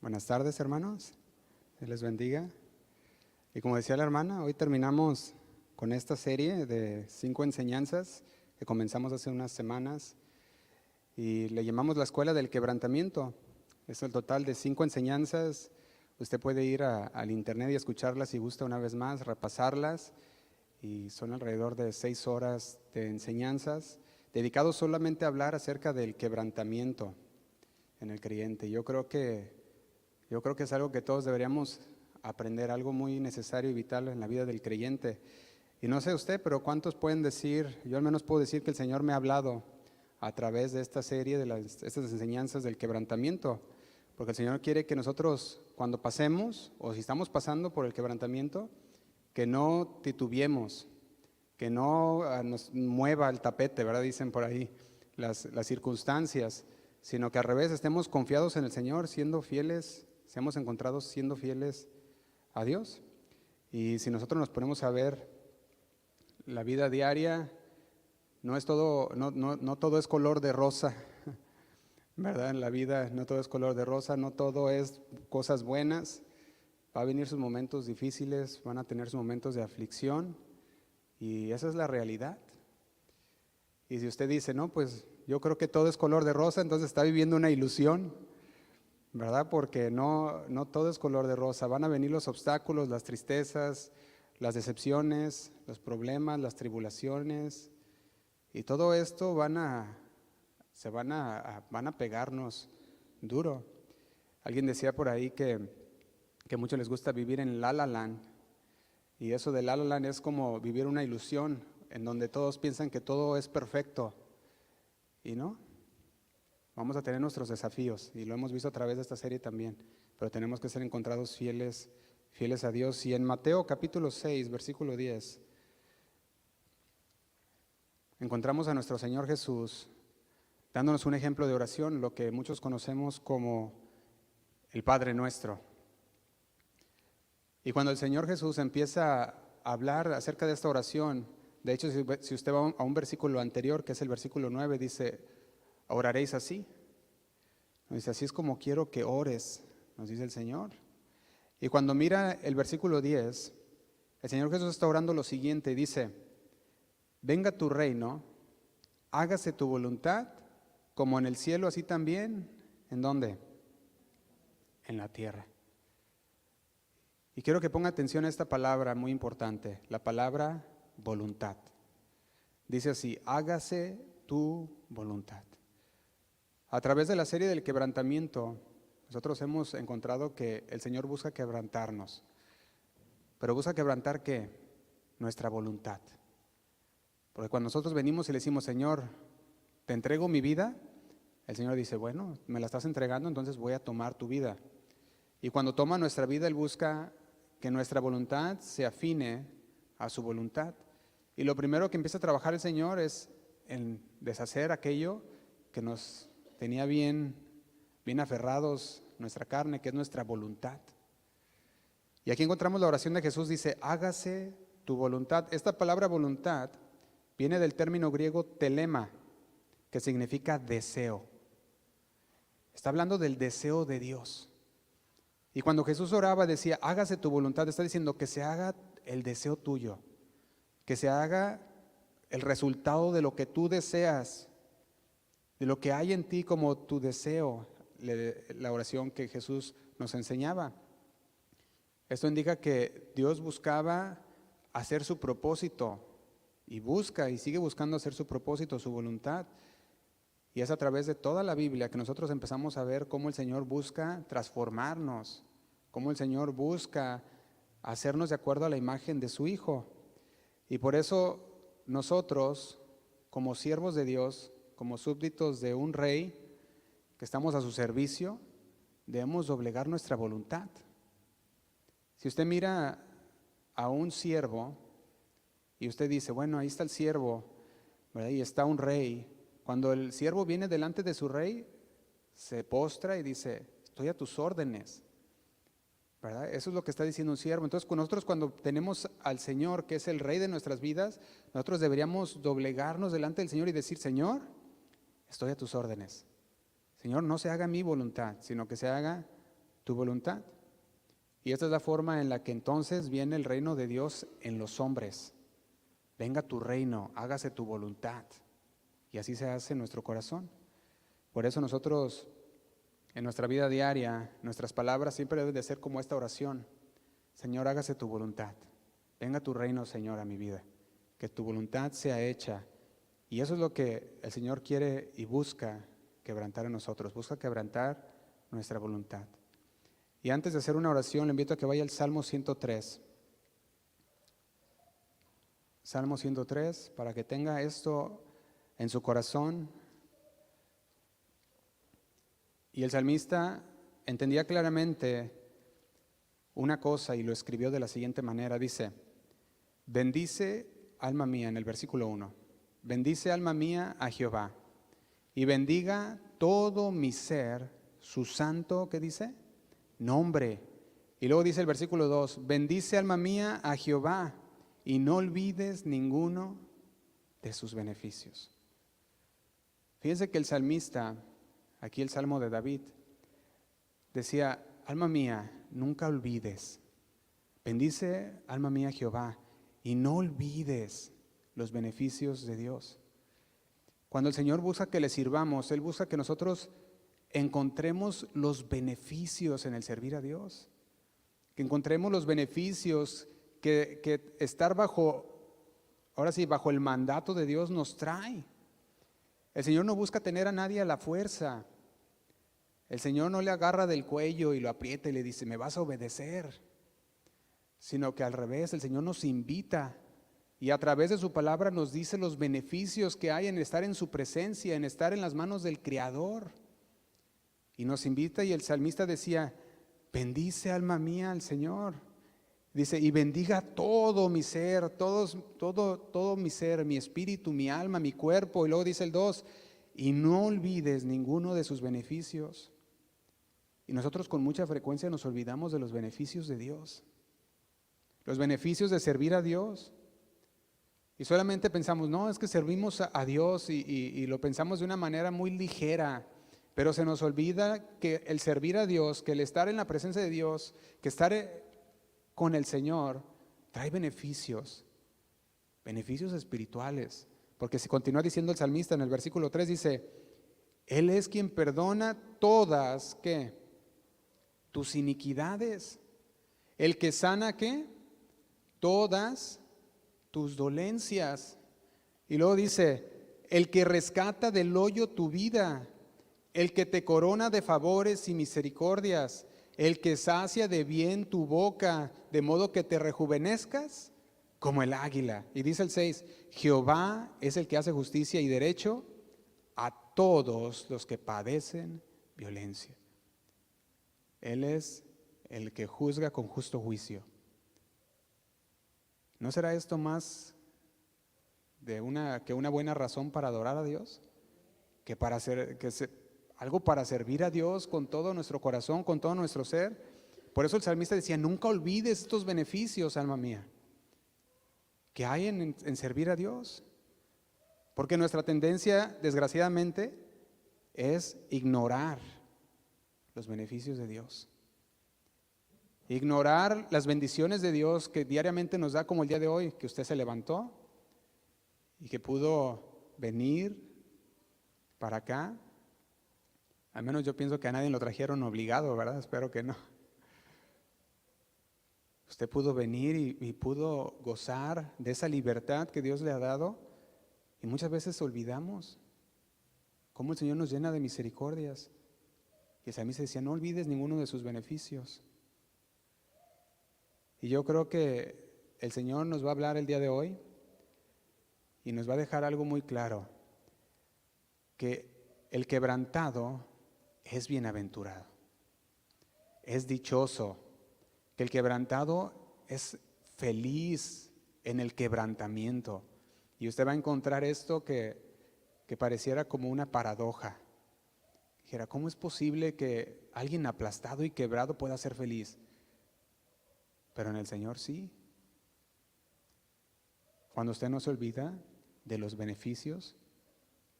Buenas tardes, hermanos. Dios les bendiga. Y como decía la hermana, hoy terminamos con esta serie de 5 enseñanzas que comenzamos hace unas semanas y le llamamos la Escuela del Quebrantamiento. Es el total de 5 enseñanzas. Usted puede ir al internet y escucharlas si gusta una vez más, repasarlas. Y son alrededor de 6 horas de enseñanzas dedicados solamente a hablar acerca del quebrantamiento en el creyente. Yo creo que es algo que todos deberíamos aprender, algo muy necesario y vital en la vida del creyente. Y no sé usted, pero ¿cuántos pueden decir? Yo al menos puedo decir que el Señor me ha hablado a través de esta serie, estas enseñanzas del quebrantamiento, porque el Señor quiere que nosotros, cuando pasemos, o si estamos pasando por el quebrantamiento, que no titubeemos, que no nos mueva el tapete, ¿verdad? Dicen por ahí las circunstancias, sino que al revés estemos confiados en el Señor, siendo fieles, seamos encontrados siendo fieles a Dios. Y si nosotros nos ponemos a ver la vida diaria, no todo es color de rosa, ¿verdad? En la vida no todo es color de rosa, no todo es cosas buenas. Va a venir sus momentos difíciles, van a tener sus momentos de aflicción, y esa es la realidad. Y si usted dice, no, pues yo creo que todo es color de rosa, entonces está viviendo una ilusión, ¿verdad? Porque no todo es color de rosa. Van a venir los obstáculos, las tristezas, las decepciones, los problemas, las tribulaciones, y todo esto van a pegarnos duro. Alguien decía por ahí que a muchos les gusta vivir en La La Land, y eso de La La Land es como vivir una ilusión en donde todos piensan que todo es perfecto, y no. Vamos a tener nuestros desafíos, y lo hemos visto a través de esta serie también, pero tenemos que ser encontrados fieles a Dios. Y en Mateo capítulo 6, versículo 10, encontramos a nuestro Señor Jesús dándonos un ejemplo de oración, lo que muchos conocemos como el Padre Nuestro. Y cuando el Señor Jesús empieza a hablar acerca de esta oración, de hecho, si usted va a un versículo anterior, que es el versículo 9, dice: oraréis así. Nos dice: así es como quiero que ores, nos dice el Señor. Y cuando mira el versículo 10, el Señor Jesús está orando lo siguiente, dice: venga tu reino, hágase tu voluntad, como en el cielo, así también, ¿en dónde? En la tierra. Y quiero que ponga atención a esta palabra muy importante, la palabra voluntad. Dice así: hágase tu voluntad. A través de la serie del quebrantamiento, nosotros hemos encontrado que el Señor busca quebrantarnos. ¿Pero busca quebrantar qué? Nuestra voluntad. Porque cuando nosotros venimos y le decimos: Señor, te entrego mi vida, el Señor dice: bueno, me la estás entregando, entonces voy a tomar tu vida. Y cuando toma nuestra vida, Él busca que nuestra voluntad se afine a su voluntad. Y lo primero que empieza a trabajar el Señor es en deshacer aquello que nos tenía bien aferrados, nuestra carne, que es nuestra voluntad. Y aquí encontramos la oración de Jesús, dice: hágase tu voluntad. Esta palabra voluntad viene del término griego telema, que significa deseo. Está hablando del deseo de Dios. Y cuando Jesús oraba decía: hágase tu voluntad, está diciendo que se haga el deseo tuyo, que se haga el resultado de lo que tú deseas, de lo que hay en ti como tu deseo, la oración que Jesús nos enseñaba. Esto indica que Dios buscaba hacer su propósito, y busca y sigue buscando hacer su propósito, su voluntad. Y es a través de toda la Biblia que nosotros empezamos a ver cómo el Señor busca transformarnos, cómo el Señor busca hacernos de acuerdo a la imagen de su Hijo. Y por eso nosotros, como siervos de Dios, como súbditos de un rey que estamos a su servicio, debemos doblegar nuestra voluntad. Si usted mira a un siervo y usted dice: bueno, ahí está el siervo, ¿verdad? Y está un rey. Cuando el siervo viene delante de su rey, se postra y dice: estoy a tus órdenes, ¿verdad? Eso es lo que está diciendo un siervo. Entonces, nosotros, cuando tenemos al Señor, que es el rey de nuestras vidas, nosotros deberíamos doblegarnos delante del Señor y decir: Señor, estoy a tus órdenes. Señor, no se haga mi voluntad, sino que se haga tu voluntad. Y esta es la forma en la que entonces viene el reino de Dios en los hombres. Venga tu reino, hágase tu voluntad. Y así se hace en nuestro corazón. Por eso nosotros, en nuestra vida diaria, nuestras palabras siempre deben de ser como esta oración. Señor, hágase tu voluntad. Venga tu reino, Señor, a mi vida. Que tu voluntad sea hecha. Y eso es lo que el Señor quiere y busca quebrantar en nosotros. Busca quebrantar nuestra voluntad. Y antes de hacer una oración, le invito a que vaya al Salmo 103. Salmo 103, para que tenga esto en su corazón. Y el salmista entendía claramente una cosa y lo escribió de la siguiente manera. Dice, bendice alma mía, en el versículo 1. Bendice alma mía a Jehová y bendiga todo mi ser su santo, ¿qué dice? Nombre. Y luego dice el versículo 2, bendice alma mía a Jehová y no olvides ninguno de sus beneficios. Fíjense que el salmista, aquí el Salmo de David, decía, alma mía, nunca olvides, bendice alma mía a Jehová y no olvides los beneficios de Dios. Cuando el Señor busca que le sirvamos, Él busca que nosotros encontremos los beneficios en el servir a Dios, que encontremos los beneficios que estar ahora sí, bajo el mandato de Dios nos trae. El Señor no busca tener a nadie a la fuerza. El Señor no le agarra del cuello y lo aprieta y le dice, me vas a obedecer. Sino que al revés, el Señor nos invita y a través de su palabra nos dice los beneficios que hay en estar en su presencia, en estar en las manos del Creador. Y nos invita, y el salmista decía, bendice alma mía al Señor. Dice, y bendiga todo mi ser, todo mi ser, mi espíritu, mi alma, mi cuerpo. Y luego dice el 2, y no olvides ninguno de sus beneficios. Y nosotros con mucha frecuencia nos olvidamos de los beneficios de Dios, los beneficios de servir a Dios. Y solamente pensamos, no, es que servimos a Dios y lo pensamos de una manera muy ligera. Pero se nos olvida que el servir a Dios, que el estar en la presencia de Dios, que estar con el Señor, trae beneficios espirituales. Porque si continúa diciendo el salmista en el versículo 3, dice, Él es quien perdona todas, ¿qué? Tus iniquidades. El que sana, ¿qué? Todas tus dolencias. Y luego dice, el que rescata del hoyo tu vida, el que te corona de favores y misericordias, el que sacia de bien tu boca, de modo que te rejuvenezcas como el águila. Y dice el 6, Jehová es el que hace justicia y derecho a todos los que padecen violencia. Él es el que juzga con justo juicio. ¿No será esto más que una buena razón para adorar a Dios? Algo para servir a Dios con todo nuestro corazón, con todo nuestro ser. Por eso el salmista decía, nunca olvides estos beneficios, alma mía, que hay en servir a Dios. Porque nuestra tendencia, desgraciadamente, es ignorar los beneficios de Dios. Ignorar las bendiciones de Dios que diariamente nos da, como el día de hoy, que usted se levantó y que pudo venir para acá. Al menos yo pienso que a nadie lo trajeron obligado, ¿verdad? Espero que no. Usted pudo venir y pudo gozar de esa libertad que Dios le ha dado, y muchas veces olvidamos cómo el Señor nos llena de misericordias. Y el salmista decía, no olvides ninguno de sus beneficios. Y yo creo que el Señor nos va a hablar el día de hoy y nos va a dejar algo muy claro, que el quebrantado es bienaventurado, es dichoso, que el quebrantado es feliz en el quebrantamiento. Y usted va a encontrar esto que pareciera como una paradoja. Dijera, ¿cómo es posible que alguien aplastado y quebrado pueda ser feliz? Pero en el Señor sí. Cuando usted no se olvida de los beneficios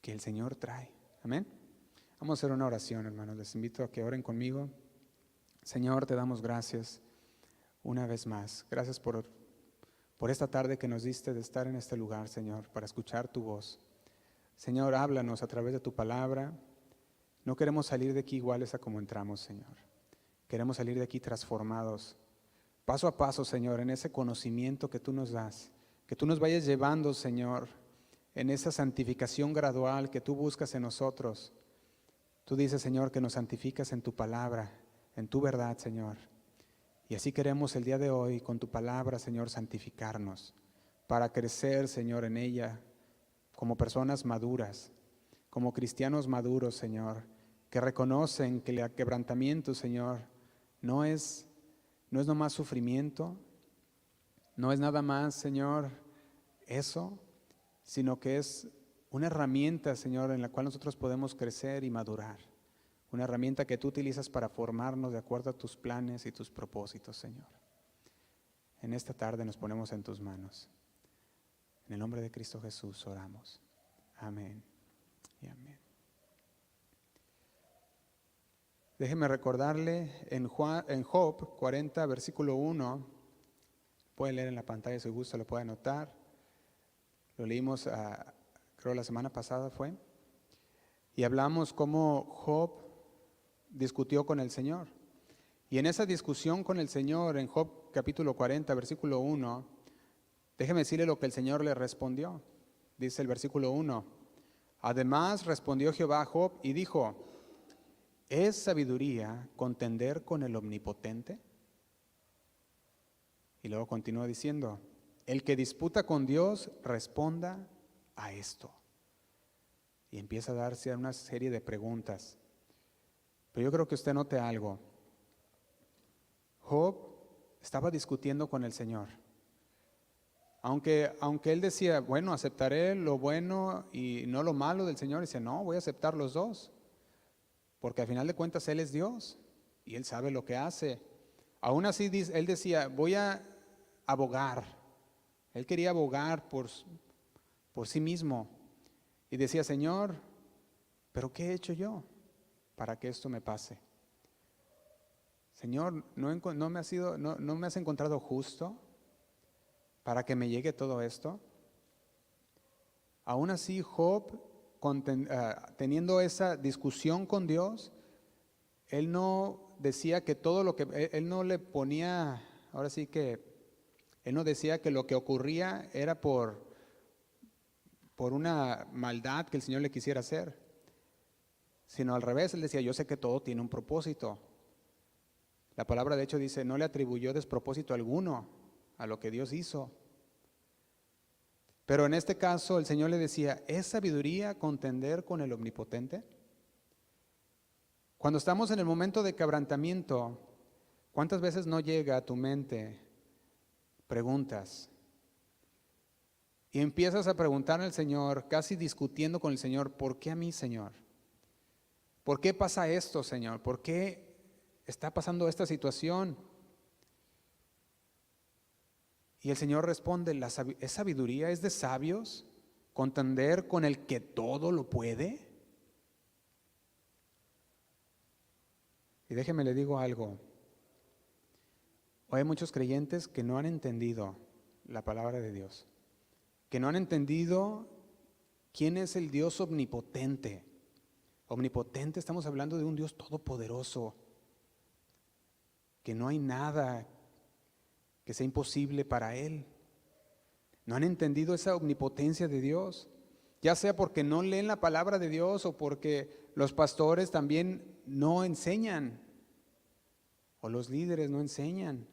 que el Señor trae. Amén. Vamos a hacer una oración, hermanos. Les invito a que oren conmigo. Señor, te damos gracias una vez más. Gracias por esta tarde que nos diste de estar en este lugar, Señor, para escuchar tu voz. Señor, háblanos a través de tu palabra. No queremos salir de aquí iguales a como entramos, Señor. Queremos salir de aquí transformados, paso a paso, Señor, en ese conocimiento que tú nos das. Que tú nos vayas llevando, Señor, en esa santificación gradual que tú buscas en nosotros. Tú dices, Señor, que nos santificas en tu palabra, en tu verdad, Señor. Y así queremos el día de hoy, con tu palabra, Señor, santificarnos, para crecer, Señor, en ella, como personas maduras, como cristianos maduros, Señor, que reconocen que el quebrantamiento, Señor, no es nomás sufrimiento, no es nada más, Señor, eso, sino que es una herramienta, Señor, en la cual nosotros podemos crecer y madurar. Una herramienta que tú utilizas para formarnos de acuerdo a tus planes y tus propósitos, Señor. En esta tarde nos ponemos en tus manos. En el nombre de Cristo Jesús oramos. Amén y amén. Déjeme recordarle en Job 40, versículo 1, puede leer en la pantalla si gusta, lo puede anotar. Lo leímos, creo la semana pasada fue, y hablamos cómo Job discutió con el Señor. Y en esa discusión con el Señor, en Job capítulo 40, versículo 1, déjeme decirle lo que el Señor le respondió. Dice el versículo 1, además respondió Jehová a Job y dijo, ¿es sabiduría contender con el Omnipotente? Y luego continúa diciendo, el que disputa con Dios responda a esto. Y empieza a darse una serie de preguntas. Pero yo creo que usted note algo. Job estaba discutiendo con el Señor. Aunque él decía, bueno, aceptaré lo bueno y no lo malo del Señor, dice, no, voy a aceptar los dos. Porque al final de cuentas Él es Dios y Él sabe lo que hace. Aún así, Él decía, voy a abogar. Él quería abogar por sí mismo. Y decía, Señor, ¿pero qué he hecho yo para que esto me pase? Señor, ¿no me has encontrado justo para que me llegue todo esto? Aún así, Job, teniendo esa discusión con Dios, él no decía que todo lo que, él no le ponía, ahora sí que, él no decía que lo que ocurría era por una maldad que el Señor le quisiera hacer, sino al revés, él decía, yo sé que todo tiene un propósito. La palabra de hecho dice, no le atribuyó despropósito alguno a lo que Dios hizo. Pero en este caso el Señor le decía, ¿es sabiduría contender con el Omnipotente? Cuando estamos en el momento de quebrantamiento, ¿cuántas veces no llega a tu mente preguntas? Y empiezas a preguntar al Señor, casi discutiendo con el Señor, ¿por qué a mí, Señor? ¿Por qué pasa esto, Señor? ¿Por qué está pasando esta situación? Y el Señor responde, ¿es sabiduría? ¿Es de sabios contender con el que todo lo puede? Y déjeme le digo algo. Hoy hay muchos creyentes que no han entendido la palabra de Dios, que no han entendido quién es el Dios omnipotente. Omnipotente, estamos hablando de un Dios todopoderoso, que no hay nada que sea imposible para Él. No han entendido esa omnipotencia de Dios, ya sea porque no leen la palabra de Dios o porque los pastores también no enseñan, o los líderes no enseñan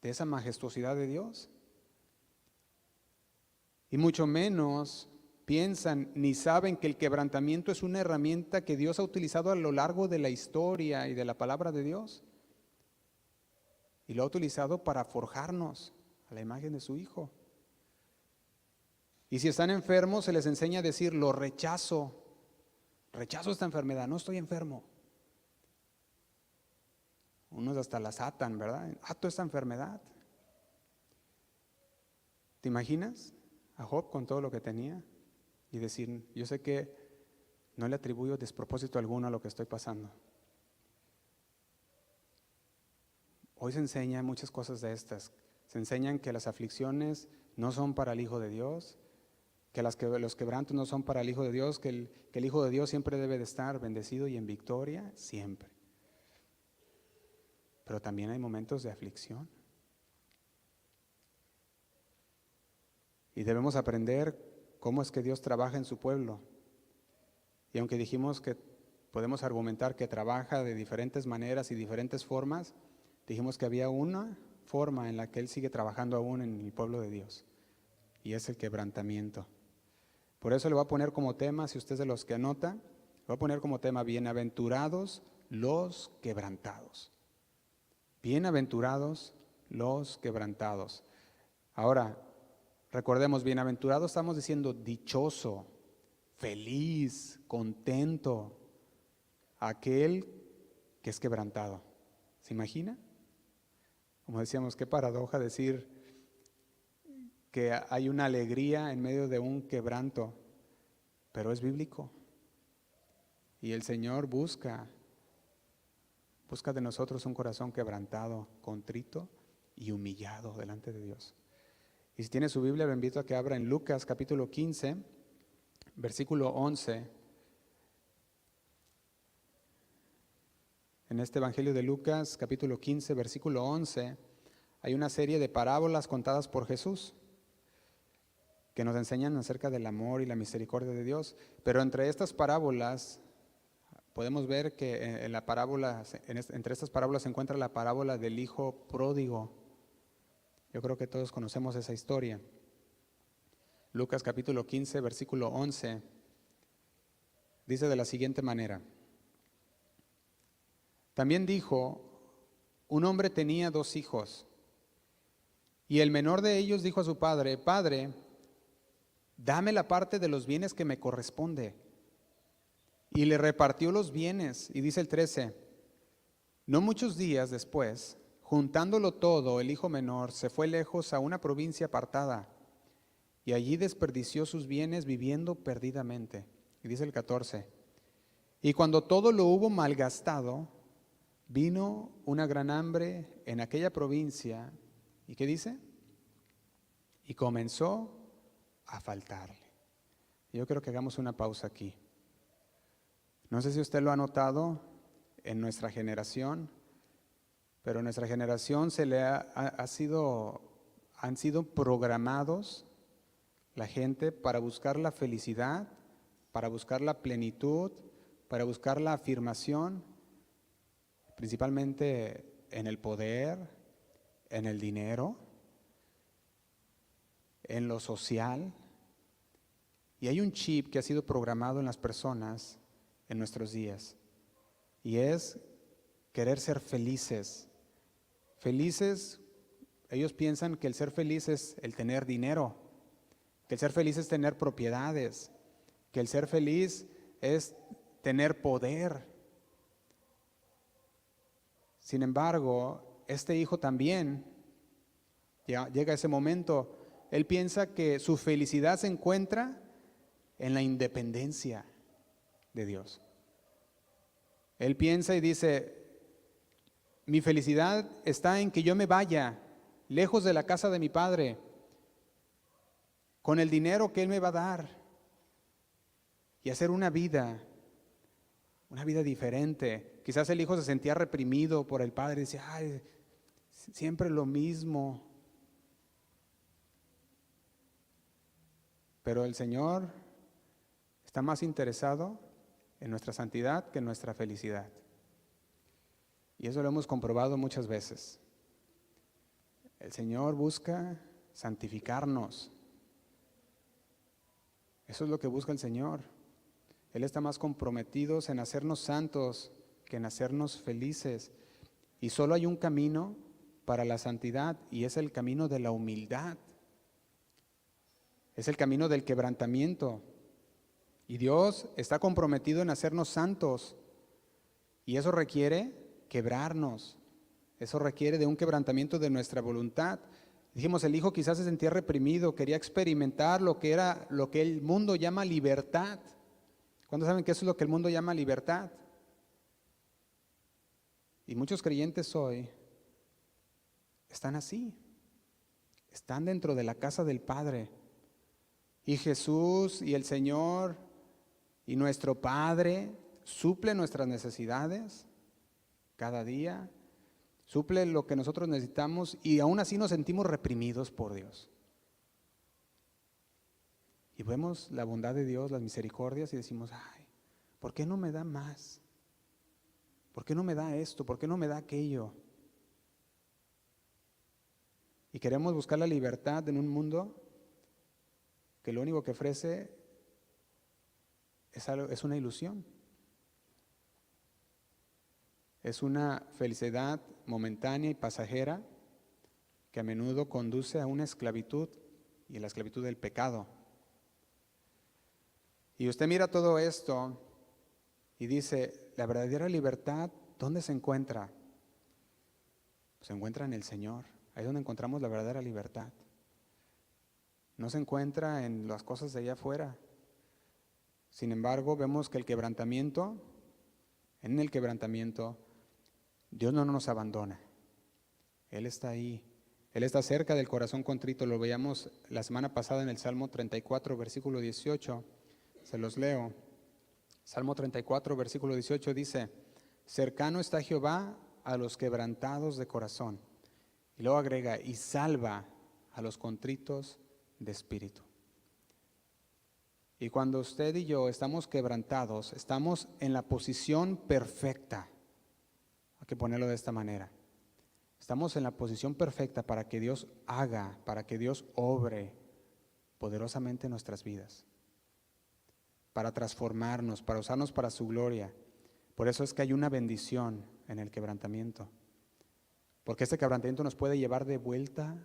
de esa majestuosidad de Dios. Y mucho menos piensan ni saben que el quebrantamiento es una herramienta que Dios ha utilizado a lo largo de la historia y de la palabra de Dios. Y lo ha utilizado para forjarnos a la imagen de su Hijo. Y si están enfermos, se les enseña a decir, lo rechazo esta enfermedad, no estoy enfermo. Unos hasta las atan, ¿verdad? Ato esta enfermedad. ¿Te imaginas a Job con todo lo que tenía? Y decir, yo sé que no le atribuyo despropósito alguno a lo que estoy pasando. Hoy se enseñan muchas cosas de estas. Se enseñan que las aflicciones no son para el Hijo de Dios, que los quebrantos no son para el Hijo de Dios, que el Hijo de Dios siempre debe de estar bendecido y en victoria, siempre. Pero también hay momentos de aflicción. Y debemos aprender cómo es que Dios trabaja en su pueblo. Y aunque dijimos que podemos argumentar que trabaja de diferentes maneras y diferentes formas, dijimos que había una forma en la que Él sigue trabajando aún en el pueblo de Dios, y es el quebrantamiento. Por eso le voy a poner como tema, si usted es de los que anota, le voy a poner como tema: bienaventurados los quebrantados. Bienaventurados los quebrantados. Ahora, recordemos, bienaventurado estamos diciendo dichoso, feliz, contento, aquel que es quebrantado. ¿Se imagina? Como decíamos, qué paradoja decir que hay una alegría en medio de un quebranto, pero es bíblico. Y el Señor busca de nosotros un corazón quebrantado, contrito y humillado delante de Dios. Y si tiene su Biblia, lo invito a que abra en Lucas capítulo 15, versículo 11. En este Evangelio de Lucas capítulo 15, versículo 11, hay una serie de parábolas contadas por Jesús que nos enseñan acerca del amor y la misericordia de Dios. Pero entre estas parábolas podemos ver que entre estas parábolas se encuentra la parábola del hijo pródigo. Yo creo que todos conocemos esa historia. Lucas capítulo 15, versículo 11, dice de la siguiente manera: también dijo, un hombre tenía 2 hijos, y el menor de ellos dijo a su padre: Padre, dame la parte de los bienes que me corresponde. Y le repartió los bienes. Y dice el 13, no muchos días después, juntándolo todo, el hijo menor se fue lejos a una provincia apartada, y allí desperdició sus bienes viviendo perdidamente. Y dice el 14, y cuando todo lo hubo malgastado, vino una gran hambre en aquella provincia. ¿Y qué dice? Y comenzó a faltarle. Yo creo que hagamos una pausa aquí. No sé si usted lo ha notado en nuestra generación, pero en nuestra generación han sido programados la gente para buscar la felicidad, para buscar la plenitud, para buscar la afirmación, principalmente en el poder, en el dinero, en lo social. Y hay un chip que ha sido programado en las personas en nuestros días, y es querer ser felices. Felices, ellos piensan que el ser feliz es el tener dinero, que el ser feliz es tener propiedades, que el ser feliz es tener poder. Sin embargo, este hijo también, ya llega ese momento, él piensa que su felicidad se encuentra en la independencia de Dios. Él piensa y dice, mi felicidad está en que yo me vaya lejos de la casa de mi padre, con el dinero que Él me va a dar, y hacer una vida diferente. Quizás el hijo se sentía reprimido por el padre, decía, ay, siempre lo mismo. Pero el Señor está más interesado en nuestra santidad que en nuestra felicidad. Y eso lo hemos comprobado muchas veces. El Señor busca santificarnos. Eso es lo que busca el Señor. Él está más comprometido en hacernos santos que en hacernos felices. Y solo hay un camino para la santidad, y es el camino de la humildad. Es el camino del quebrantamiento. Y Dios está comprometido en hacernos santos. Y eso requiere quebrarnos. Eso requiere de un quebrantamiento de nuestra voluntad. Dijimos, el hijo quizás se sentía reprimido, quería experimentar lo que el mundo llama libertad. ¿Cuántos saben que eso es lo que el mundo llama libertad? Y muchos creyentes hoy están así. Están dentro de la casa del Padre. Y Jesús y el Señor y nuestro Padre suple nuestras necesidades cada día, suple lo que nosotros necesitamos y aún así nos sentimos reprimidos por Dios. Y vemos la bondad de Dios, las misericordias y decimos, ay, ¿por qué no me da más? ¿Por qué no me da esto? ¿Por qué no me da aquello? Y queremos buscar la libertad en un mundo que lo único que ofrece es una ilusión. Es una felicidad momentánea y pasajera que a menudo conduce a una esclavitud y a la esclavitud del pecado. Y usted mira todo esto y dice, la verdadera libertad, ¿dónde se encuentra? Se encuentra en el Señor. Ahí es donde encontramos la verdadera libertad. No se encuentra en las cosas de allá afuera. Sin embargo, vemos que en el quebrantamiento, Dios no nos abandona. Él está ahí. Él está cerca del corazón contrito. Lo veíamos la semana pasada en el Salmo 34, versículo 18. Se los leo. Salmo 34, versículo 18 dice, cercano está Jehová a los quebrantados de corazón. Y luego agrega, y salva a los contritos de espíritu. Y cuando usted y yo estamos quebrantados, estamos en la posición perfecta. Hay que ponerlo de esta manera. Estamos en la posición perfecta para que Dios haga, para que Dios obre poderosamente en nuestras vidas, para transformarnos, para usarnos para su gloria. Por eso es que hay una bendición en el quebrantamiento, porque este quebrantamiento nos puede llevar de vuelta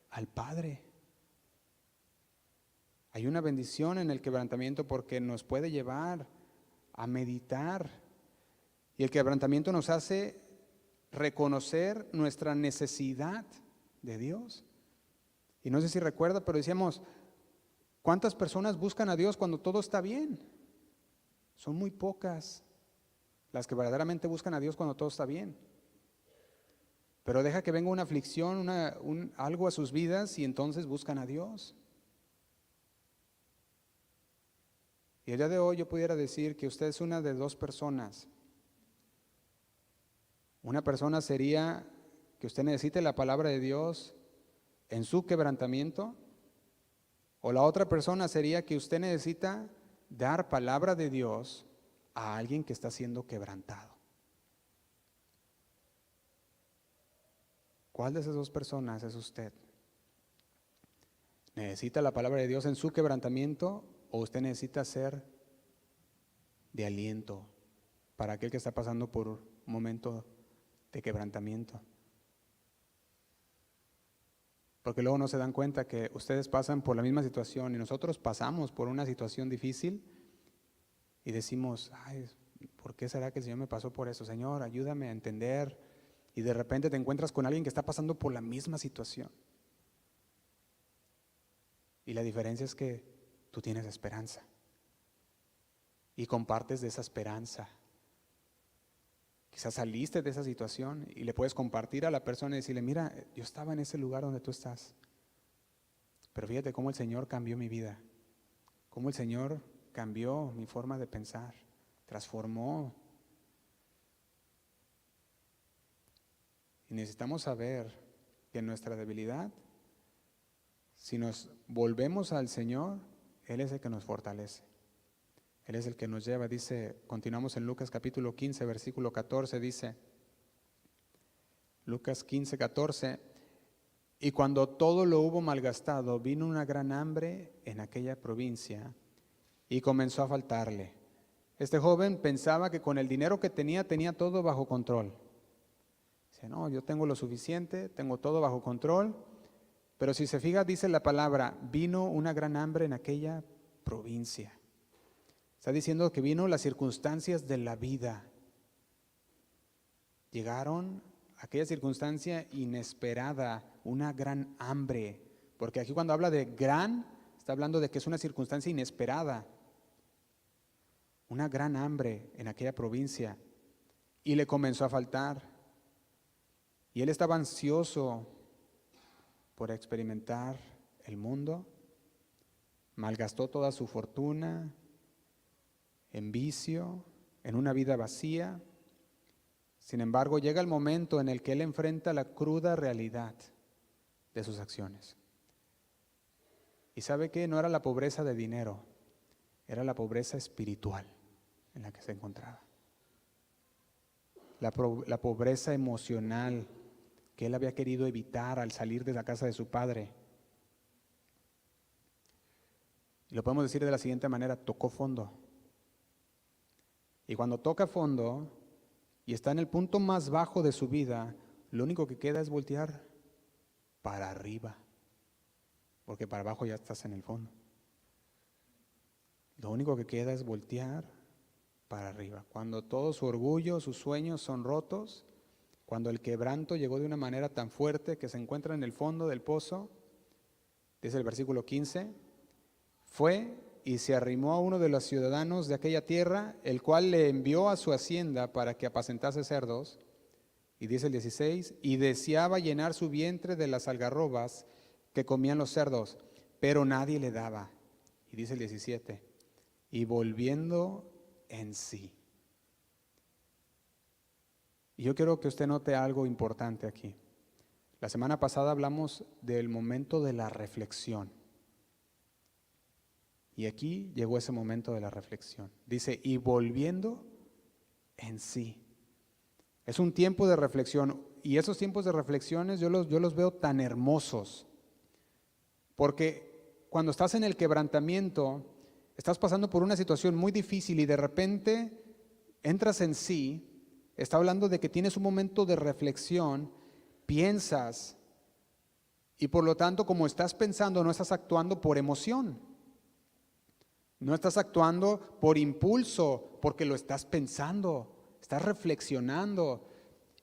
al Padre. Hay una bendición en el quebrantamiento porque nos puede llevar a meditar. Y el quebrantamiento nos hace reconocer nuestra necesidad de Dios. Y no sé si recuerda, pero decíamos, ¿cuántas personas buscan a Dios cuando todo está bien? Son muy pocas las que verdaderamente buscan a Dios cuando todo está bien. Pero deja que venga una aflicción, algo a sus vidas y entonces buscan a Dios. Y el día de hoy yo pudiera decir que usted es una de dos personas. Una persona sería que usted necesite la palabra de Dios en su quebrantamiento, o la otra persona sería que usted necesita dar palabra de Dios a alguien que está siendo quebrantado. ¿Cuál de esas dos personas es usted? ¿Necesita la palabra de Dios en su quebrantamiento o usted necesita ser de aliento para aquel que está pasando por un momento de quebrantamiento? Porque luego no se dan cuenta que ustedes pasan por la misma situación y nosotros pasamos por una situación difícil y decimos, ay, ¿por qué será que el Señor me pasó por eso? Señor, ayúdame a entender. Y de repente te encuentras con alguien que está pasando por la misma situación. Y la diferencia es que tú tienes esperanza y compartes de esa esperanza. Quizás saliste de esa situación y le puedes compartir a la persona y decirle, mira, yo estaba en ese lugar donde tú estás, pero fíjate cómo el Señor cambió mi vida, cómo el Señor cambió mi forma de pensar, transformó. Y necesitamos saber que en nuestra debilidad, si nos volvemos al Señor, Él es el que nos fortalece. Él es el que nos lleva, dice, continuamos en Lucas capítulo 15, versículo 14, dice, Lucas 15, 14, y cuando todo lo hubo malgastado, vino una gran hambre en aquella provincia y comenzó a faltarle. Este joven pensaba que con el dinero que tenía todo bajo control. Dice, no, yo tengo lo suficiente, tengo todo bajo control, pero si se fija, dice la palabra, vino una gran hambre en aquella provincia. Está diciendo que vino las circunstancias de la vida. Llegaron aquella circunstancia inesperada, una gran hambre. Porque aquí cuando habla de gran, está hablando de que es una circunstancia inesperada. Una gran hambre en aquella provincia. Y le comenzó a faltar. Y él estaba ansioso por experimentar el mundo, malgastó toda su fortuna en vicio, en una vida vacía. Sin embargo, llega el momento en el que él enfrenta la cruda realidad de sus acciones. Y sabe que no era la pobreza de dinero, era la pobreza espiritual en la que se encontraba. La pobreza emocional que él había querido evitar al salir de la casa de su padre. Y lo podemos decir de la siguiente manera: tocó fondo. Y cuando toca fondo y está en el punto más bajo de su vida, lo único que queda es voltear para arriba, porque para abajo ya estás en el fondo. Lo único que queda es voltear para arriba. Cuando todo su orgullo, sus sueños son rotos, cuando el quebranto llegó de una manera tan fuerte que se encuentra en el fondo del pozo, dice el versículo 15, fue y se arrimó a uno de los ciudadanos de aquella tierra, el cual le envió a su hacienda para que apacentase cerdos. Y dice el 16, y deseaba llenar su vientre de las algarrobas que comían los cerdos, pero nadie le daba. Y dice el 17, y volviendo en sí. Y yo quiero que usted note algo importante aquí. La semana pasada hablamos del momento de la reflexión. Y aquí llegó ese momento de la reflexión. Dice, y volviendo en sí. Es un tiempo de reflexión. Y esos tiempos de reflexiones yo los veo tan hermosos. Porque cuando estás en el quebrantamiento, estás pasando por una situación muy difícil y de repente entras en sí. Está hablando de que tienes un momento de reflexión, piensas, y por lo tanto, como estás pensando, no estás actuando por emoción. No estás actuando por impulso, porque lo estás pensando, estás reflexionando.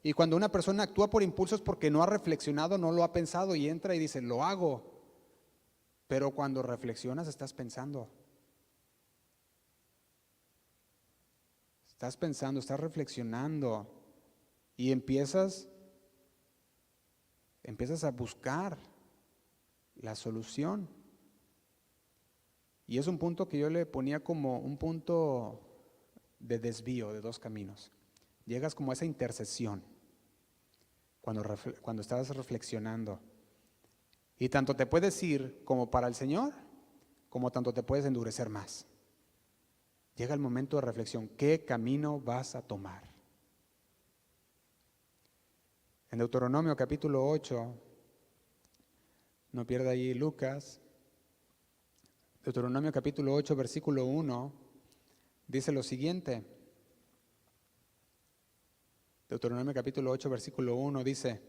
Y cuando una persona actúa por impulso es porque no ha reflexionado, no lo ha pensado y entra y dice, lo hago. Pero cuando reflexionas, estás pensando. Estás pensando, estás reflexionando y empiezas a buscar la solución. Y es un punto que yo le ponía como un punto de desvío de dos caminos. Llegas como a esa intersección cuando estás reflexionando. Y tanto te puedes ir como para el Señor, como tanto te puedes endurecer más. Llega el momento de reflexión. ¿Qué camino vas a tomar? En Deuteronomio capítulo 8, no pierda ahí Lucas, Deuteronomio capítulo 8, versículo 1, dice lo siguiente. Deuteronomio capítulo 8, versículo 1 dice,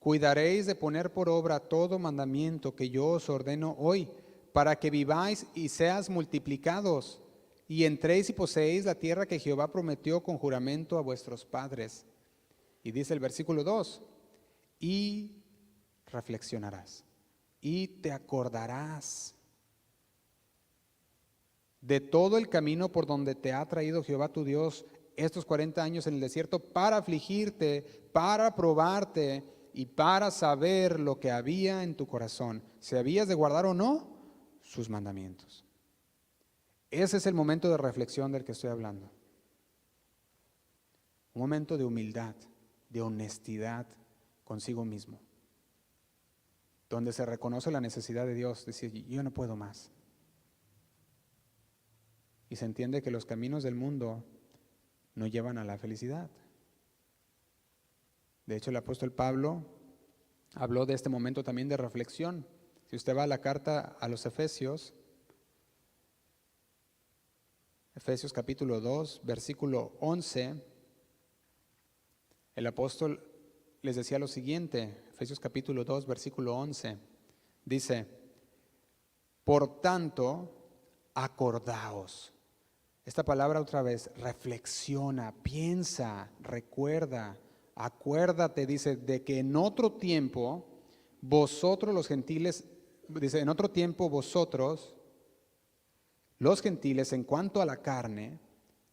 cuidaréis de poner por obra todo mandamiento que yo os ordeno hoy, para que viváis y seas multiplicados, y entréis y poseéis la tierra que Jehová prometió con juramento a vuestros padres. Y dice el versículo 2, y reflexionarás, y te acordarás de todo el camino por donde te ha traído Jehová tu Dios estos 40 años en el desierto para afligirte, para probarte y para saber lo que había en tu corazón, si habías de guardar o no sus mandamientos. Ese es el momento de reflexión del que estoy hablando. Un momento de humildad, de honestidad consigo mismo, donde se reconoce la necesidad de Dios, decir, yo no puedo más. Y se entiende que los caminos del mundo no llevan a la felicidad. De hecho, el apóstol Pablo habló de este momento también de reflexión. Si usted va a la carta a los Efesios, Efesios capítulo 2, versículo 11, el apóstol les decía lo siguiente, Efesios capítulo 2, versículo 11, dice, por tanto, acordaos. Esta palabra otra vez, reflexiona, piensa, recuerda, acuérdate, dice, de que en otro tiempo, vosotros los gentiles, dice, en otro tiempo vosotros, los gentiles, en cuanto a la carne,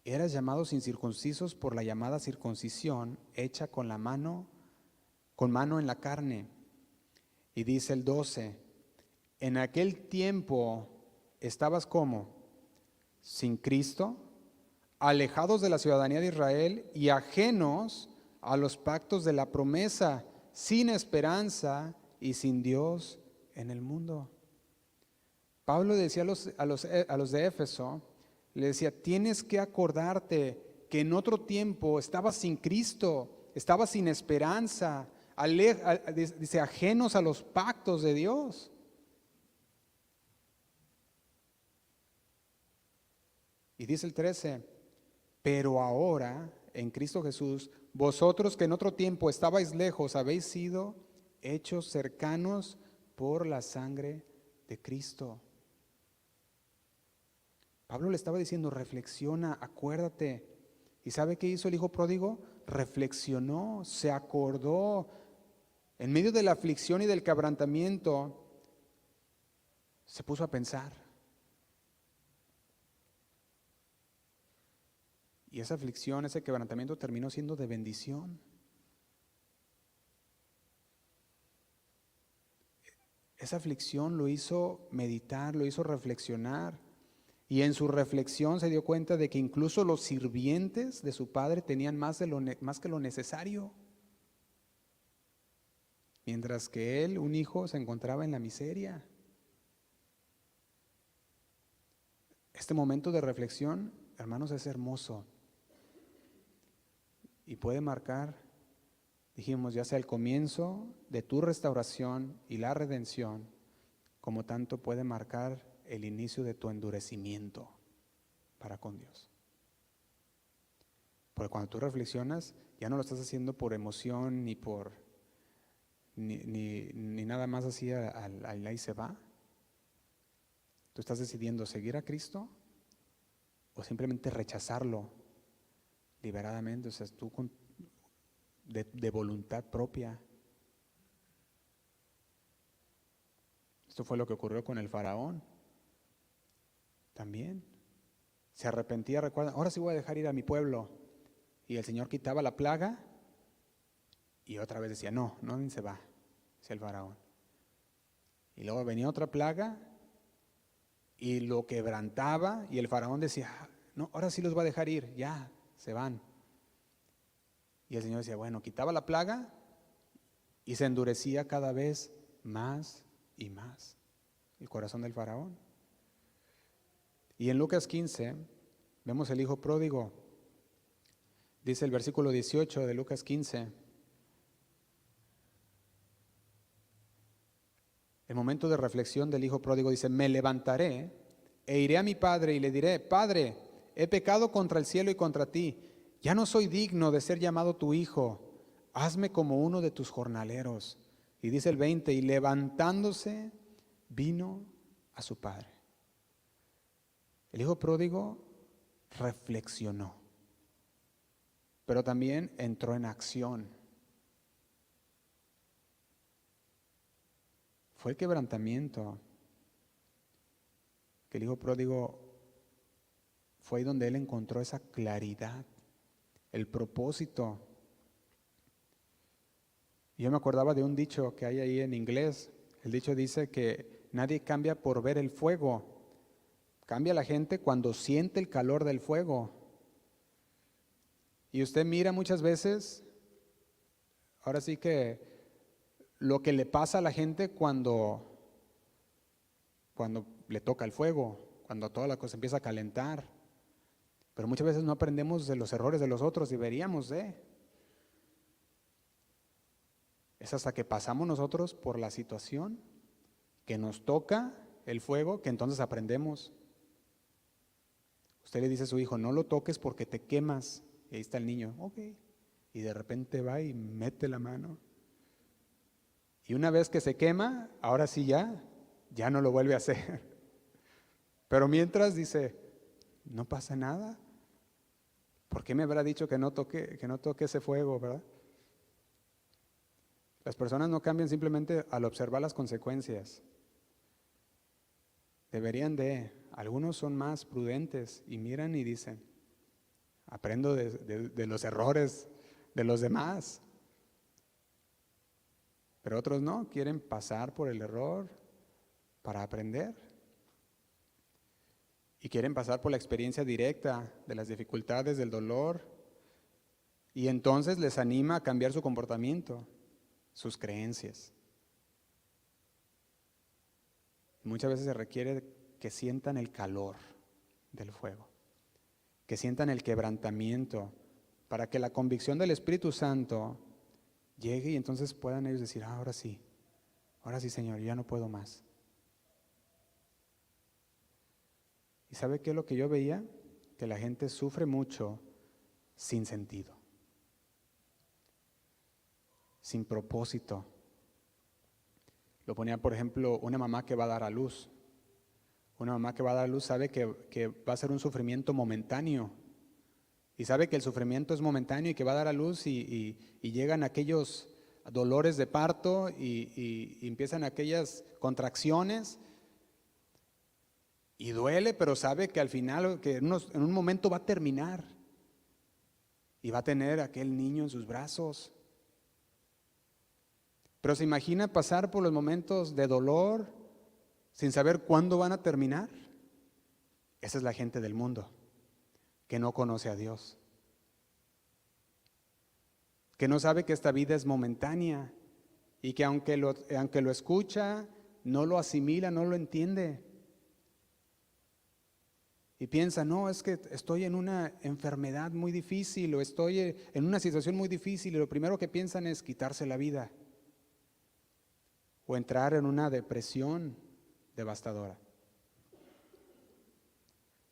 eras llamados incircuncisos por la llamada circuncisión hecha con mano en la carne, Y dice el 12, en aquel tiempo estabas como sin Cristo, alejados de la ciudadanía de Israel y ajenos a los pactos de la promesa, sin esperanza y sin Dios en el mundo. Pablo decía a los de Éfeso, le decía, tienes que acordarte que en otro tiempo estabas sin Cristo, estabas sin esperanza, dice, ajenos a los pactos de Dios. Y dice el 13, pero ahora en Cristo Jesús, vosotros que en otro tiempo estabais lejos, habéis sido hechos cercanos por la sangre de Cristo. Pablo le estaba diciendo, reflexiona, acuérdate. ¿Y sabe qué hizo el hijo pródigo? Reflexionó, se acordó. En medio de la aflicción y del quebrantamiento, se puso a pensar. Y esa aflicción, ese quebrantamiento terminó siendo de bendición. Esa aflicción lo hizo meditar, lo hizo reflexionar. Y en su reflexión se dio cuenta de que incluso los sirvientes de su padre tenían más que lo necesario. Mientras que él, un hijo, se encontraba en la miseria. Este momento de reflexión, hermanos, es hermoso. Y puede marcar, dijimos, ya sea el comienzo de tu restauración y la redención, como tanto puede marcar el inicio de tu endurecimiento para con Dios. Porque cuando tú reflexionas, ya no lo estás haciendo por emoción ni por ni nada más así ahí se va. Tú estás decidiendo seguir a Cristo o simplemente rechazarlo liberadamente, o sea, tú de voluntad propia. Esto fue lo que ocurrió con el faraón. También se arrepentía, recuerda, ahora sí voy a dejar ir a mi pueblo. Y el Señor quitaba la plaga y otra vez decía, no ni se va, decía el faraón. Y luego venía otra plaga y lo quebrantaba y el faraón decía, no, ahora sí los va a dejar ir, ya, se van. Y el Señor decía, bueno, quitaba la plaga y se endurecía cada vez más y más el corazón del faraón. Y en Lucas 15 vemos el hijo pródigo. Dice el versículo 18 de Lucas 15. El momento de reflexión del hijo pródigo dice, me levantaré e iré a mi padre y le diré, Padre, he pecado contra el cielo y contra ti. Ya no soy digno de ser llamado tu hijo. Hazme como uno de tus jornaleros. Y dice el 20, y levantándose vino a su padre. El hijo pródigo reflexionó, pero también entró en acción. Fue el quebrantamiento que el hijo pródigo fue ahí donde él encontró esa claridad, el propósito. Yo me acordaba de un dicho que hay ahí en inglés. El dicho dice que nadie cambia por ver el fuego. Cambia la gente cuando siente el calor del fuego. Y usted mira muchas veces, ahora sí que lo que le pasa a la gente cuando le toca el fuego, cuando toda la cosa empieza a calentar. Pero muchas veces no aprendemos de los errores de los otros, deberíamos de. Es hasta que pasamos nosotros por la situación que nos toca el fuego que entonces aprendemos. Usted le dice a su hijo, no lo toques porque te quemas. Y ahí está el niño, ok. Y de repente va y mete la mano. Y una vez que se quema, ahora sí ya no lo vuelve a hacer. Pero mientras dice, no pasa nada. ¿Por qué me habrá dicho que no toque ese fuego, verdad? Las personas no cambian simplemente al observar las consecuencias. Algunos son más prudentes y miran y dicen, aprendo de los errores de los demás. Pero otros no, quieren pasar por el error para aprender. Y quieren pasar por la experiencia directa de las dificultades, del dolor. Y entonces les anima a cambiar su comportamiento, sus creencias. Muchas veces se requiere que sientan el calor del fuego, que sientan el quebrantamiento, para que la convicción del Espíritu Santo llegue y entonces puedan ellos decir, ahora sí, Señor, ya no puedo más. ¿Y sabe qué es lo que yo veía? Que la gente sufre mucho sin sentido, sin propósito. Lo ponía, por ejemplo, una mamá que va a dar a luz. Una mamá que va a dar a luz sabe que va a ser un sufrimiento momentáneo. Y sabe que el sufrimiento es momentáneo y que va a dar a luz y llegan aquellos dolores de parto y empiezan aquellas contracciones. Y duele, pero sabe que al final, que en un momento va a terminar. Y va a tener aquel niño en sus brazos. Pero se imagina pasar por los momentos de dolor sin saber cuándo van a terminar. Esa es la gente del mundo, que no conoce a Dios, que no sabe que esta vida es momentánea y que aunque lo escucha, no lo asimila, no lo entiende. Y piensa, no, es que estoy en una enfermedad muy difícil o estoy en una situación muy difícil y lo primero que piensan es quitarse la vida o entrar en una depresión devastadora.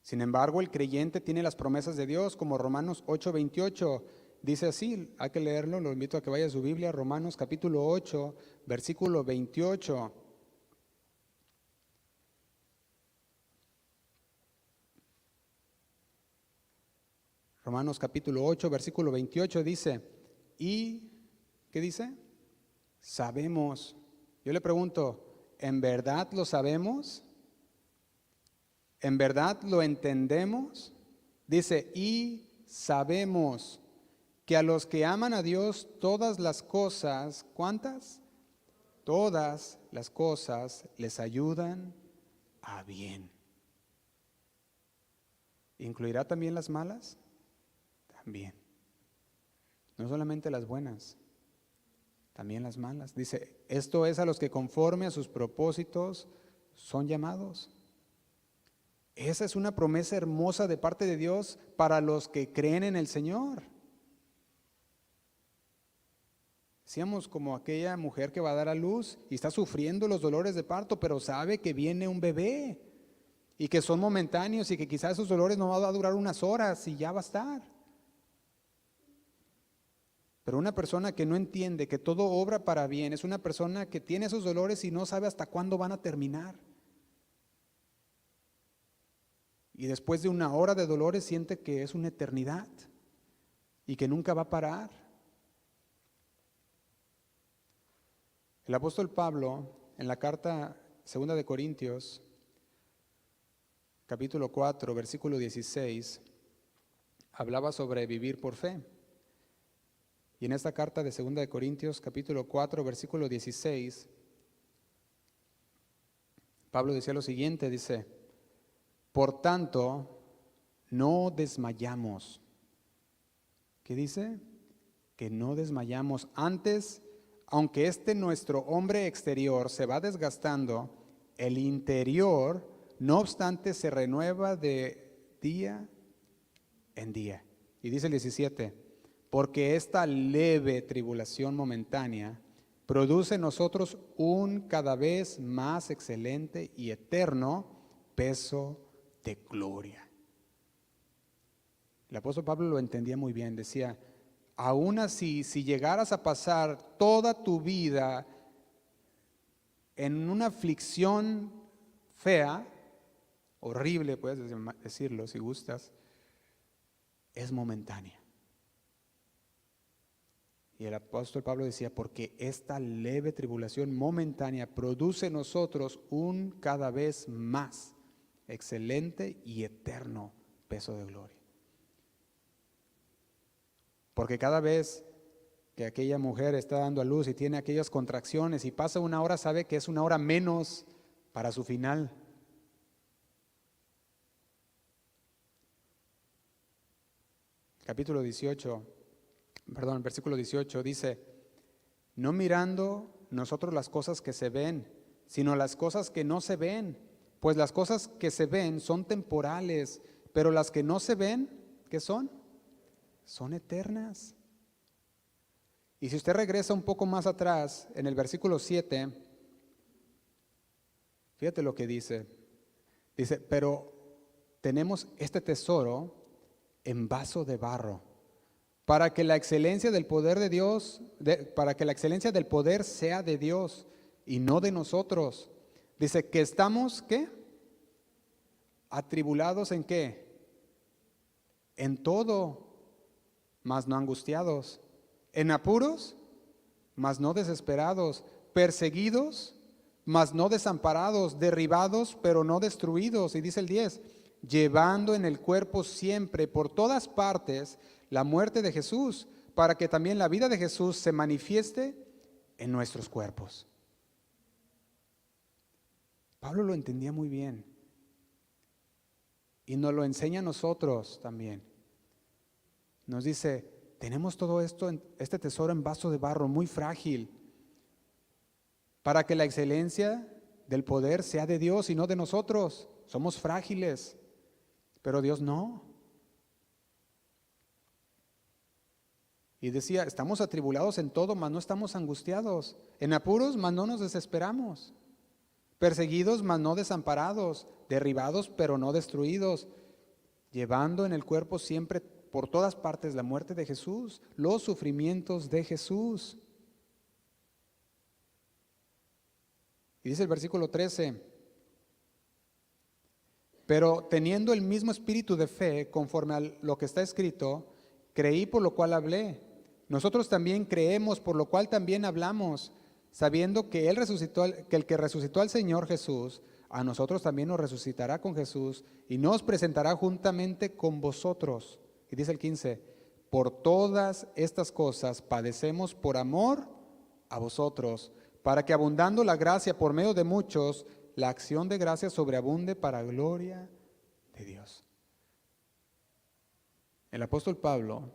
Sin embargo, el creyente tiene las promesas de Dios, como Romanos 8:28, dice así, hay que leerlo, lo invito a que vaya a su Biblia, Romanos capítulo 8, versículo 28. Romanos capítulo 8, versículo 28 dice, y, ¿qué dice? Sabemos. Yo le pregunto, ¿en verdad lo sabemos? ¿En verdad lo entendemos? Dice, y sabemos que a los que aman a Dios todas las cosas, ¿cuántas? Todas las cosas les ayudan a bien. ¿Incluirá también las malas? También. No solamente las buenas, también las malas. Dice, esto es a los que conforme a sus propósitos son llamados. Esa es una promesa hermosa de parte de Dios para los que creen en el Señor. Decíamos como aquella mujer que va a dar a luz y está sufriendo los dolores de parto, pero sabe que viene un bebé y que son momentáneos y que quizás esos dolores no van a durar unas horas y ya va a estar. Pero una persona que no entiende que todo obra para bien es una persona que tiene esos dolores y no sabe hasta cuándo van a terminar. Y después de una hora de dolores siente que es una eternidad y que nunca va a parar. El apóstol Pablo, en la carta 2 de Corintios, capítulo 4, versículo 16, hablaba sobre vivir por fe. Y en esta carta de 2 de Corintios, capítulo 4, versículo 16, Pablo decía lo siguiente, dice, por tanto, no desmayamos. ¿Qué dice? Que no desmayamos. Antes, aunque nuestro hombre exterior se va desgastando, el interior, no obstante, se renueva de día en día. Y dice el 17, porque esta leve tribulación momentánea produce en nosotros un cada vez más excelente y eterno peso de gloria. El apóstol Pablo lo entendía muy bien, decía, aún así, si llegaras a pasar toda tu vida en una aflicción fea, horrible, puedes decirlo si gustas, es momentánea. Y el apóstol Pablo decía, porque esta leve tribulación momentánea produce en nosotros un cada vez más excelente y eterno peso de gloria. Porque cada vez que aquella mujer está dando a luz y tiene aquellas contracciones y pasa una hora, sabe que es una hora menos para su final. Versículo 18 dice: no mirando nosotros las cosas que se ven, sino las cosas que no se ven, pues las cosas que se ven son temporales, pero las que no se ven, ¿qué son? Son eternas. Y si usted regresa un poco más atrás, en el versículo 7, fíjate lo que dice. Dice: pero tenemos este tesoro en vaso de barro, para que la excelencia del poder de Dios, para que la excelencia del poder sea de Dios y no de nosotros. Dice que estamos, ¿qué? Atribulados en qué? En todo, mas no angustiados; en apuros, mas no desesperados; perseguidos, mas no desamparados; derribados, pero no destruidos. Y dice el 10, llevando en el cuerpo siempre, por todas partes, la muerte de Jesús, para que también la vida de Jesús se manifieste en nuestros cuerpos. Pablo lo entendía muy bien y nos lo enseña a nosotros también. Nos dice: tenemos todo esto, este tesoro en vaso de barro muy frágil, para que la excelencia del poder sea de Dios y no de nosotros. Somos frágiles, pero Dios no. Y decía: estamos atribulados en todo, mas no estamos angustiados; en apuros, mas no nos desesperamos; perseguidos, mas no desamparados; derribados, pero no destruidos; llevando en el cuerpo siempre, por todas partes, la muerte de Jesús, los sufrimientos de Jesús. Y dice el versículo 13: pero teniendo el mismo espíritu de fe, conforme a lo que está escrito, creí, por lo cual hablé. Nosotros también creemos, por lo cual también hablamos, sabiendo que el que resucitó al Señor Jesús, a nosotros también nos resucitará con Jesús y nos presentará juntamente con vosotros. Y dice el 15: por todas estas cosas padecemos por amor a vosotros, para que abundando la gracia por medio de muchos, la acción de gracia sobreabunde para gloria de Dios. El apóstol Pablo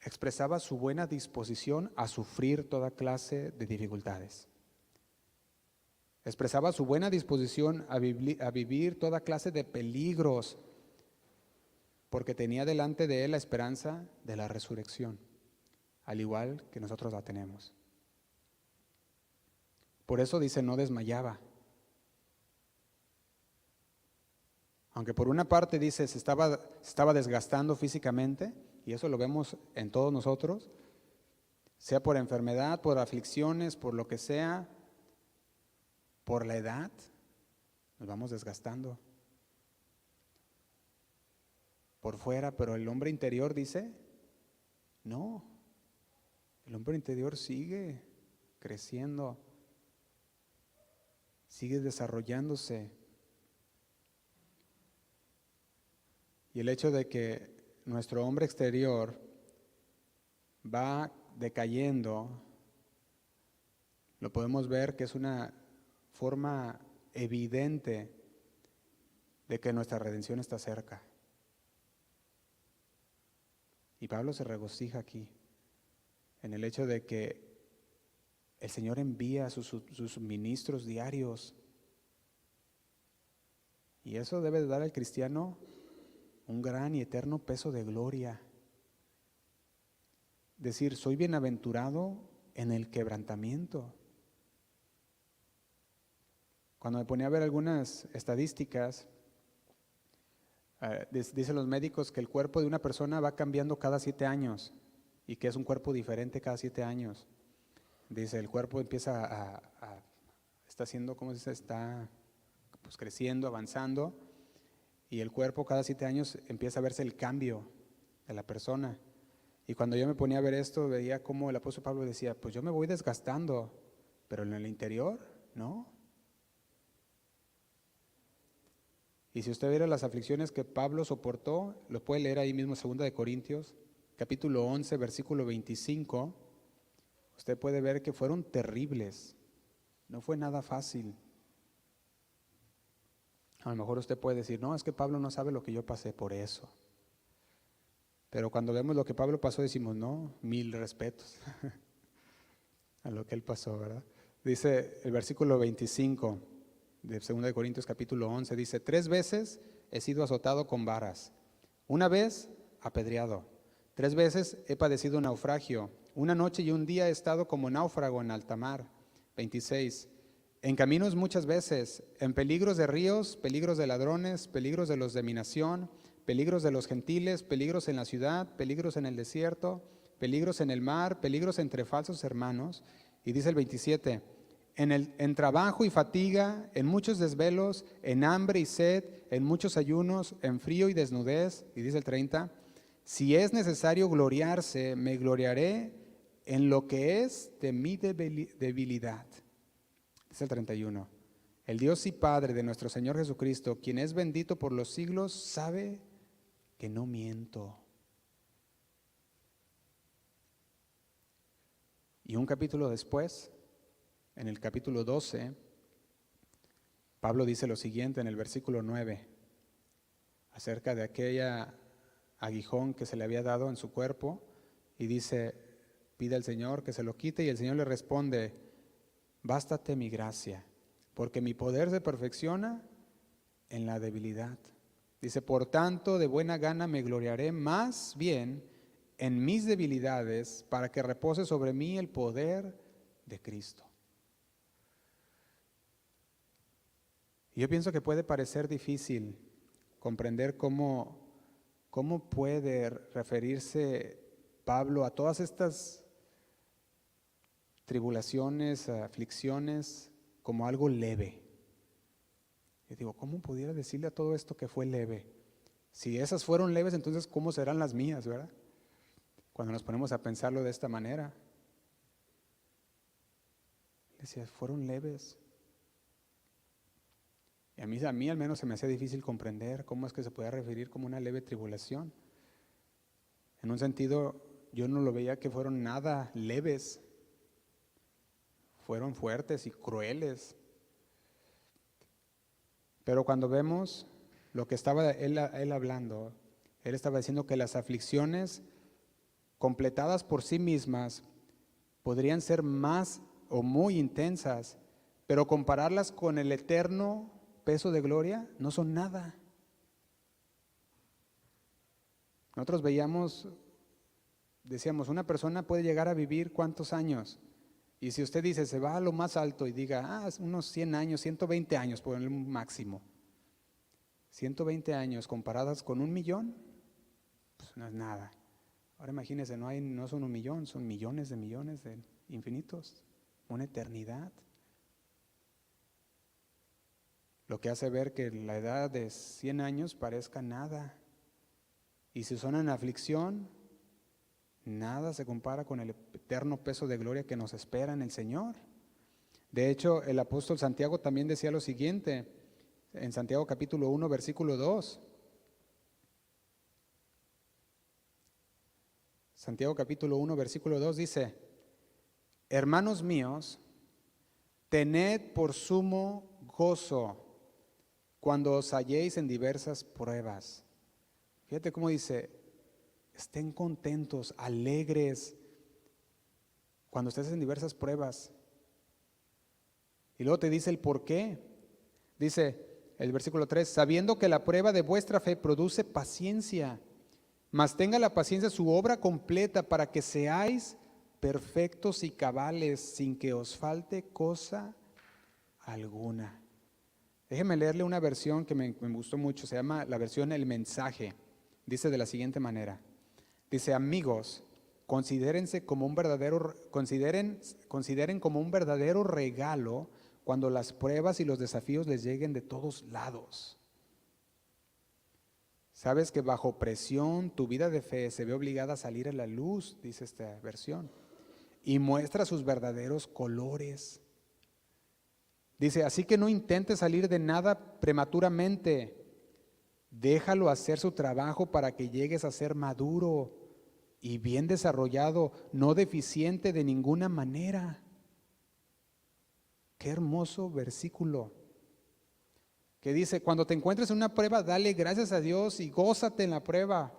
expresaba su buena disposición a sufrir toda clase de dificultades. Expresaba su buena disposición a vivir toda clase de peligros, porque tenía delante de él la esperanza de la resurrección, al igual que nosotros la tenemos. Por eso dice: no desmayaba. Aunque por una parte dice se estaba desgastando físicamente, y eso lo vemos en todos nosotros, sea por enfermedad, por aflicciones, por lo que sea, por la edad, nos vamos desgastando por fuera, pero el hombre interior dice: no, el hombre interior sigue creciendo, sigue desarrollándose. Y el hecho de que nuestro hombre exterior va decayendo, lo podemos ver que es una forma evidente de que nuestra redención está cerca. Y Pablo se regocija aquí en el hecho de que el Señor envía a sus ministros diarios. Y eso debe de dar al cristiano un gran y eterno peso de gloria. Decir: soy bienaventurado en el quebrantamiento. Cuando me ponía a ver algunas estadísticas, dicen los médicos que el cuerpo de una persona va cambiando cada 7 años y que es un cuerpo diferente cada 7 años. Dice: el cuerpo empieza está haciendo, ¿cómo se dice? Está pues creciendo, avanzando, y el cuerpo cada 7 años empieza a verse el cambio de la persona. Y cuando yo me ponía a ver esto, veía cómo el apóstol Pablo decía: pues yo me voy desgastando, pero en el interior, ¿no? Y si usted viera las aflicciones que Pablo soportó, lo puede leer ahí mismo, 2 de Corintios, capítulo 11, versículo 25, usted puede ver que fueron terribles. No fue nada fácil. A lo mejor usted puede decir, no, es que Pablo no sabe lo que yo pasé por eso. Pero cuando vemos lo que Pablo pasó, decimos, no, 1000 respetos a lo que él pasó, ¿verdad? Dice el versículo 25 de 2 de Corintios capítulo 11, dice, 3 veces he sido azotado con varas, una vez apedreado, 3 veces he padecido naufragio, una noche y un día he estado como náufrago en alta mar. 26, en caminos muchas veces, en peligros de ríos, peligros de ladrones, peligros de los de mi nación, peligros de los gentiles, peligros en la ciudad, peligros en el desierto, peligros en el mar, peligros entre falsos hermanos. Y dice el 27, en trabajo y fatiga, en muchos desvelos, en hambre y sed, en muchos ayunos, en frío y desnudez. Y dice el 30, si es necesario gloriarse, me gloriaré en lo que es de mi debilidad. Dice el 31, el Dios y Padre de nuestro Señor Jesucristo, quien es bendito por los siglos, sabe que no miento. Y un capítulo después, en el capítulo 12, Pablo dice lo siguiente en el versículo 9, acerca de aquella aguijón que se le había dado en su cuerpo, y dice, pide al Señor que se lo quite, y el Señor le responde, bástate mi gracia, porque mi poder se perfecciona en la debilidad. Dice, por tanto, de buena gana me gloriaré más bien en mis debilidades, para que repose sobre mí el poder de Cristo. Y yo pienso que puede parecer difícil comprender cómo puede referirse Pablo a todas estas tribulaciones, aflicciones, como algo leve. Y digo, ¿cómo pudiera decirle a todo esto que fue leve? Si esas fueron leves, entonces ¿cómo serán las mías, verdad? Cuando nos ponemos a pensarlo de esta manera. Decía, fueron leves. Y a mí al menos se me hacía difícil comprender cómo es que se podía referir como una leve tribulación. En un sentido, yo no lo veía que fueron nada leves. Fueron fuertes y crueles. Pero cuando vemos lo que estaba él hablando, él estaba diciendo que las aflicciones completadas por sí mismas podrían ser más o muy intensas, pero compararlas con el eterno peso de gloria no son nada. Nosotros decíamos, una persona puede llegar a vivir ¿cuántos años? Y si usted dice, se va a lo más alto y diga, unos 100 años, 120 años, por el máximo. 120 años comparadas con 1,000,000, pues no es nada. Ahora imagínense, no son 1,000,000, son millones de infinitos, una eternidad. Lo que hace ver que la edad de 100 años parezca nada. Y si son en aflicción, nada se compara con el eterno peso de gloria que nos espera en el Señor. De hecho, el apóstol Santiago también decía lo siguiente, en Santiago capítulo 1, versículo 2. Santiago capítulo 1, versículo 2 dice, hermanos míos, tened por sumo gozo cuando os halléis en diversas pruebas. Fíjate cómo dice, estén contentos, alegres, cuando estés en diversas pruebas. Y luego te dice el por qué. Dice el versículo 3, sabiendo que la prueba de vuestra fe produce paciencia, mas tenga la paciencia su obra completa para que seáis perfectos y cabales, sin que os falte cosa alguna. Déjeme leerle una versión que me gustó mucho, se llama la versión El Mensaje. Dice de la siguiente manera, dice, amigos, consideren como un verdadero regalo cuando las pruebas y los desafíos les lleguen de todos lados. Sabes que bajo presión tu vida de fe se ve obligada a salir a la luz, dice esta versión, y muestra sus verdaderos colores. Dice, así que no intentes salir de nada prematuramente, déjalo hacer su trabajo para que llegues a ser maduro, y bien desarrollado, no deficiente de ninguna manera. Qué hermoso versículo que dice, cuando te encuentres en una prueba, dale gracias a Dios y gózate en la prueba.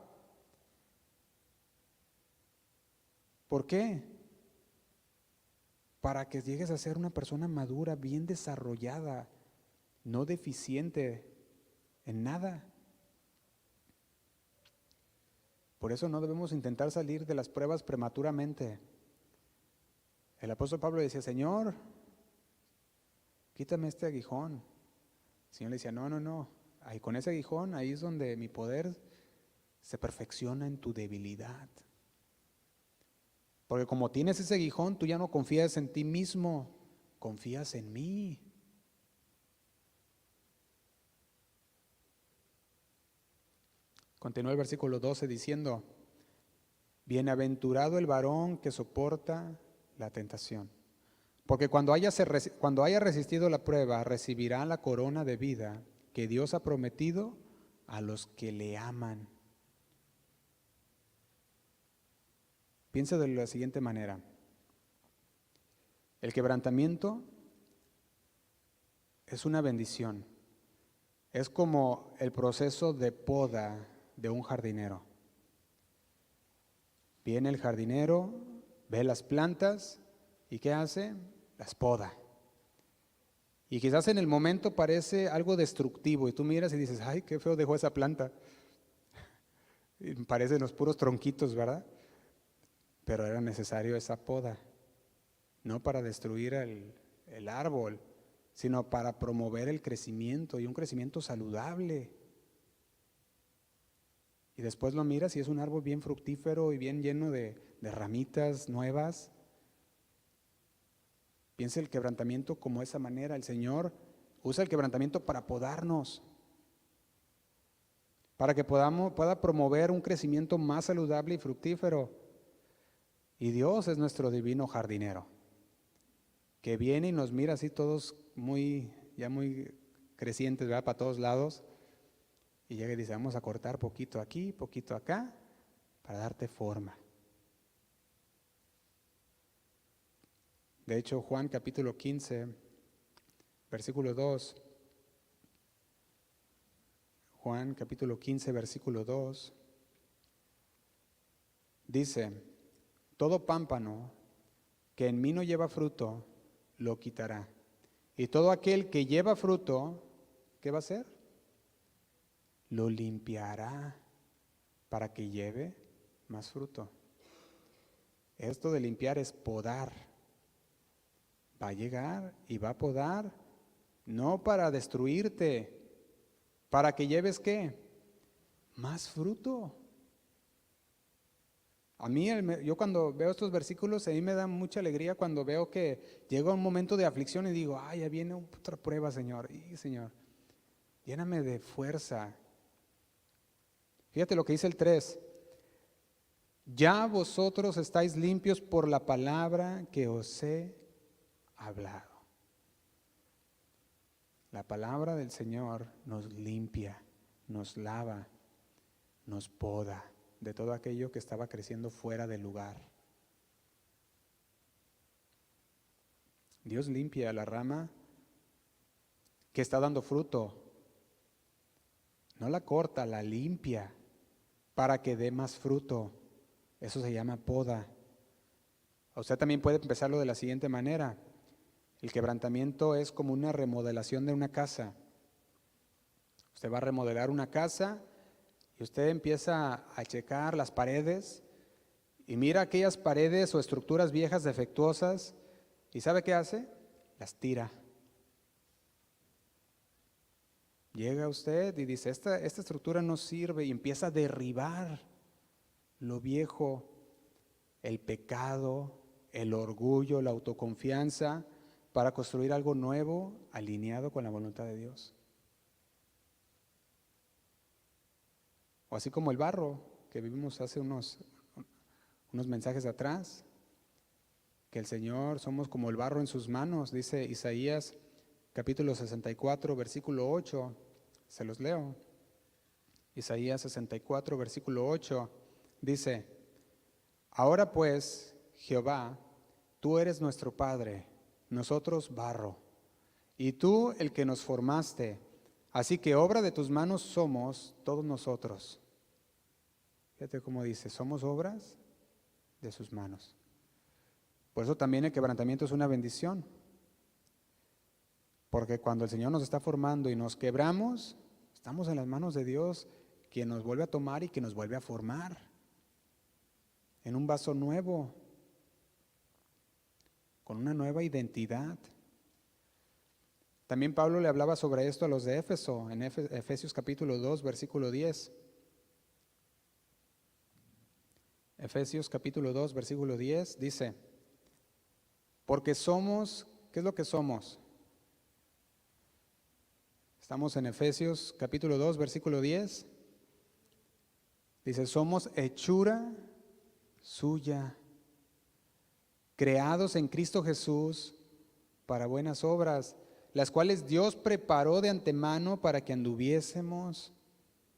¿Por qué? Para que llegues a ser una persona madura, bien desarrollada, no deficiente en nada. Por eso no debemos intentar salir de las pruebas prematuramente. El apóstol Pablo decía, Señor, quítame este aguijón. El Señor le decía, no, ahí con ese aguijón, ahí es donde mi poder se perfecciona en tu debilidad. Porque como tienes ese aguijón, tú ya no confías en ti mismo, confías en mí. Continúa el versículo 12 diciendo, bienaventurado el varón que soporta la tentación, porque cuando haya resistido la prueba, recibirá la corona de vida que Dios ha prometido a los que le aman. Piensa de la siguiente manera. El quebrantamiento es una bendición. Es como el proceso de poda de un jardinero. Viene el jardinero, ve las plantas y ¿qué hace? Las poda. Y quizás en el momento parece algo destructivo y tú miras y dices, ay, qué feo dejó esa planta. Y parecen los puros tronquitos, ¿verdad? Pero era necesario esa poda, no para destruir el árbol, sino para promover el crecimiento y un crecimiento saludable. Y después lo miras y es un árbol bien fructífero y bien lleno de ramitas nuevas. Piensa el quebrantamiento como esa manera. El Señor usa el quebrantamiento para podarnos, para que pueda promover un crecimiento más saludable y fructífero. Y Dios es nuestro divino jardinero, que viene y nos mira así todos ya muy crecientes, ¿verdad? Para todos lados. Y llega y dice, vamos a cortar poquito aquí, poquito acá, para darte forma. De hecho, Juan capítulo 15, versículo 2. Juan capítulo 15, versículo 2. Dice, todo pámpano que en mí no lleva fruto, lo quitará. Y todo aquel que lleva fruto, ¿qué va a hacer? Lo limpiará para que lleve más fruto. Esto de limpiar es podar. Va a llegar y va a podar, no para destruirte, para que lleves ¿qué? Más fruto. A mí, yo cuando veo estos versículos, a mí me da mucha alegría cuando veo que llega un momento de aflicción y digo, ay, ya viene otra prueba, Señor. Y Señor, lléname de fuerza. Fíjate lo que dice el 3. Ya vosotros estáis limpios por la palabra que os he hablado. La palabra del Señor nos limpia, nos lava, nos poda de todo aquello que estaba creciendo fuera del lugar. Dios limpia la rama que está dando fruto. No la corta, la limpia para que dé más fruto. Eso se llama poda. Usted también puede empezarlo de la siguiente manera. El quebrantamiento es como una remodelación de una casa. Usted va a remodelar una casa y usted empieza a checar las paredes y mira aquellas paredes o estructuras viejas defectuosas y ¿sabe qué hace? Las tira. Llega usted y dice, esta estructura no sirve y empieza a derribar lo viejo, el pecado, el orgullo, la autoconfianza, para construir algo nuevo, alineado con la voluntad de Dios. O así como el barro que vivimos hace unos mensajes atrás, que el Señor somos como el barro en sus manos, dice Isaías capítulo 64, versículo 8, se los leo. Isaías 64, versículo 8, dice, Ahora pues, Jehová, tú eres nuestro Padre, nosotros barro, y tú el que nos formaste, así que obra de tus manos somos todos nosotros. Fíjate cómo dice, somos obras de sus manos. Por eso también el quebrantamiento es una bendición, porque cuando el Señor nos está formando y nos quebramos, estamos en las manos de Dios, quien nos vuelve a tomar y que nos vuelve a formar en un vaso nuevo, con una nueva identidad. También Pablo le hablaba sobre esto a los de Éfeso, en Efesios capítulo 2, versículo 10. Efesios capítulo 2, versículo 10 dice, porque somos, ¿qué es lo que somos? Estamos en Efesios capítulo 2, versículo 10. Dice, somos hechura suya, creados en Cristo Jesús para buenas obras, las cuales Dios preparó de antemano para que anduviésemos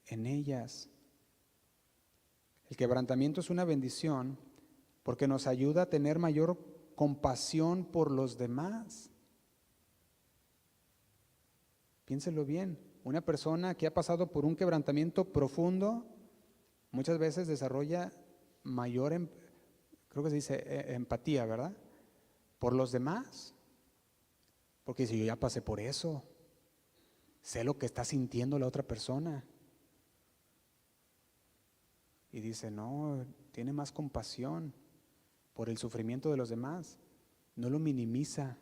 en ellas. El quebrantamiento es una bendición porque nos ayuda a tener mayor compasión por los demás. Piénselo bien, una persona que ha pasado por un quebrantamiento profundo muchas veces desarrolla mayor, creo que se dice empatía, ¿verdad? Por los demás. Porque si yo ya pasé por eso, sé lo que está sintiendo la otra persona. Y dice, no, tiene más compasión por el sufrimiento de los demás. No lo minimiza,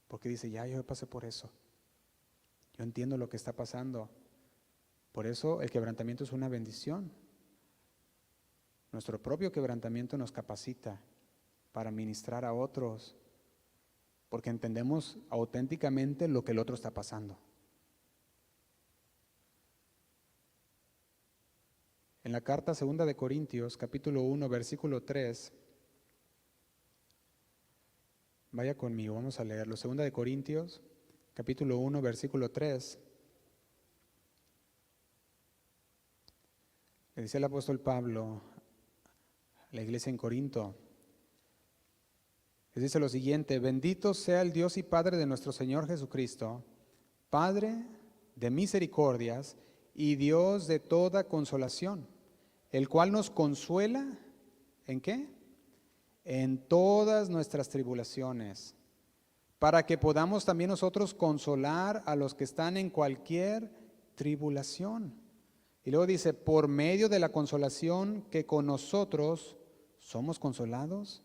porque dice, ya yo pasé por eso. Yo entiendo lo que está pasando. Por eso el quebrantamiento es una bendición. Nuestro propio quebrantamiento nos capacita para ministrar a otros, porque entendemos auténticamente lo que el otro está pasando. En la carta segunda de Corintios, capítulo 1, versículo 3, vaya conmigo, vamos a leerlo. Segunda de Corintios, capítulo 1, versículo 3. Le dice el apóstol Pablo a la iglesia en Corinto, les dice lo siguiente, bendito sea el Dios y Padre de nuestro Señor Jesucristo, Padre de misericordias y Dios de toda consolación, el cual nos consuela, ¿en qué? En todas nuestras tribulaciones, para que podamos también nosotros consolar a los que están en cualquier tribulación. Y luego dice, por medio de la consolación que con nosotros somos consolados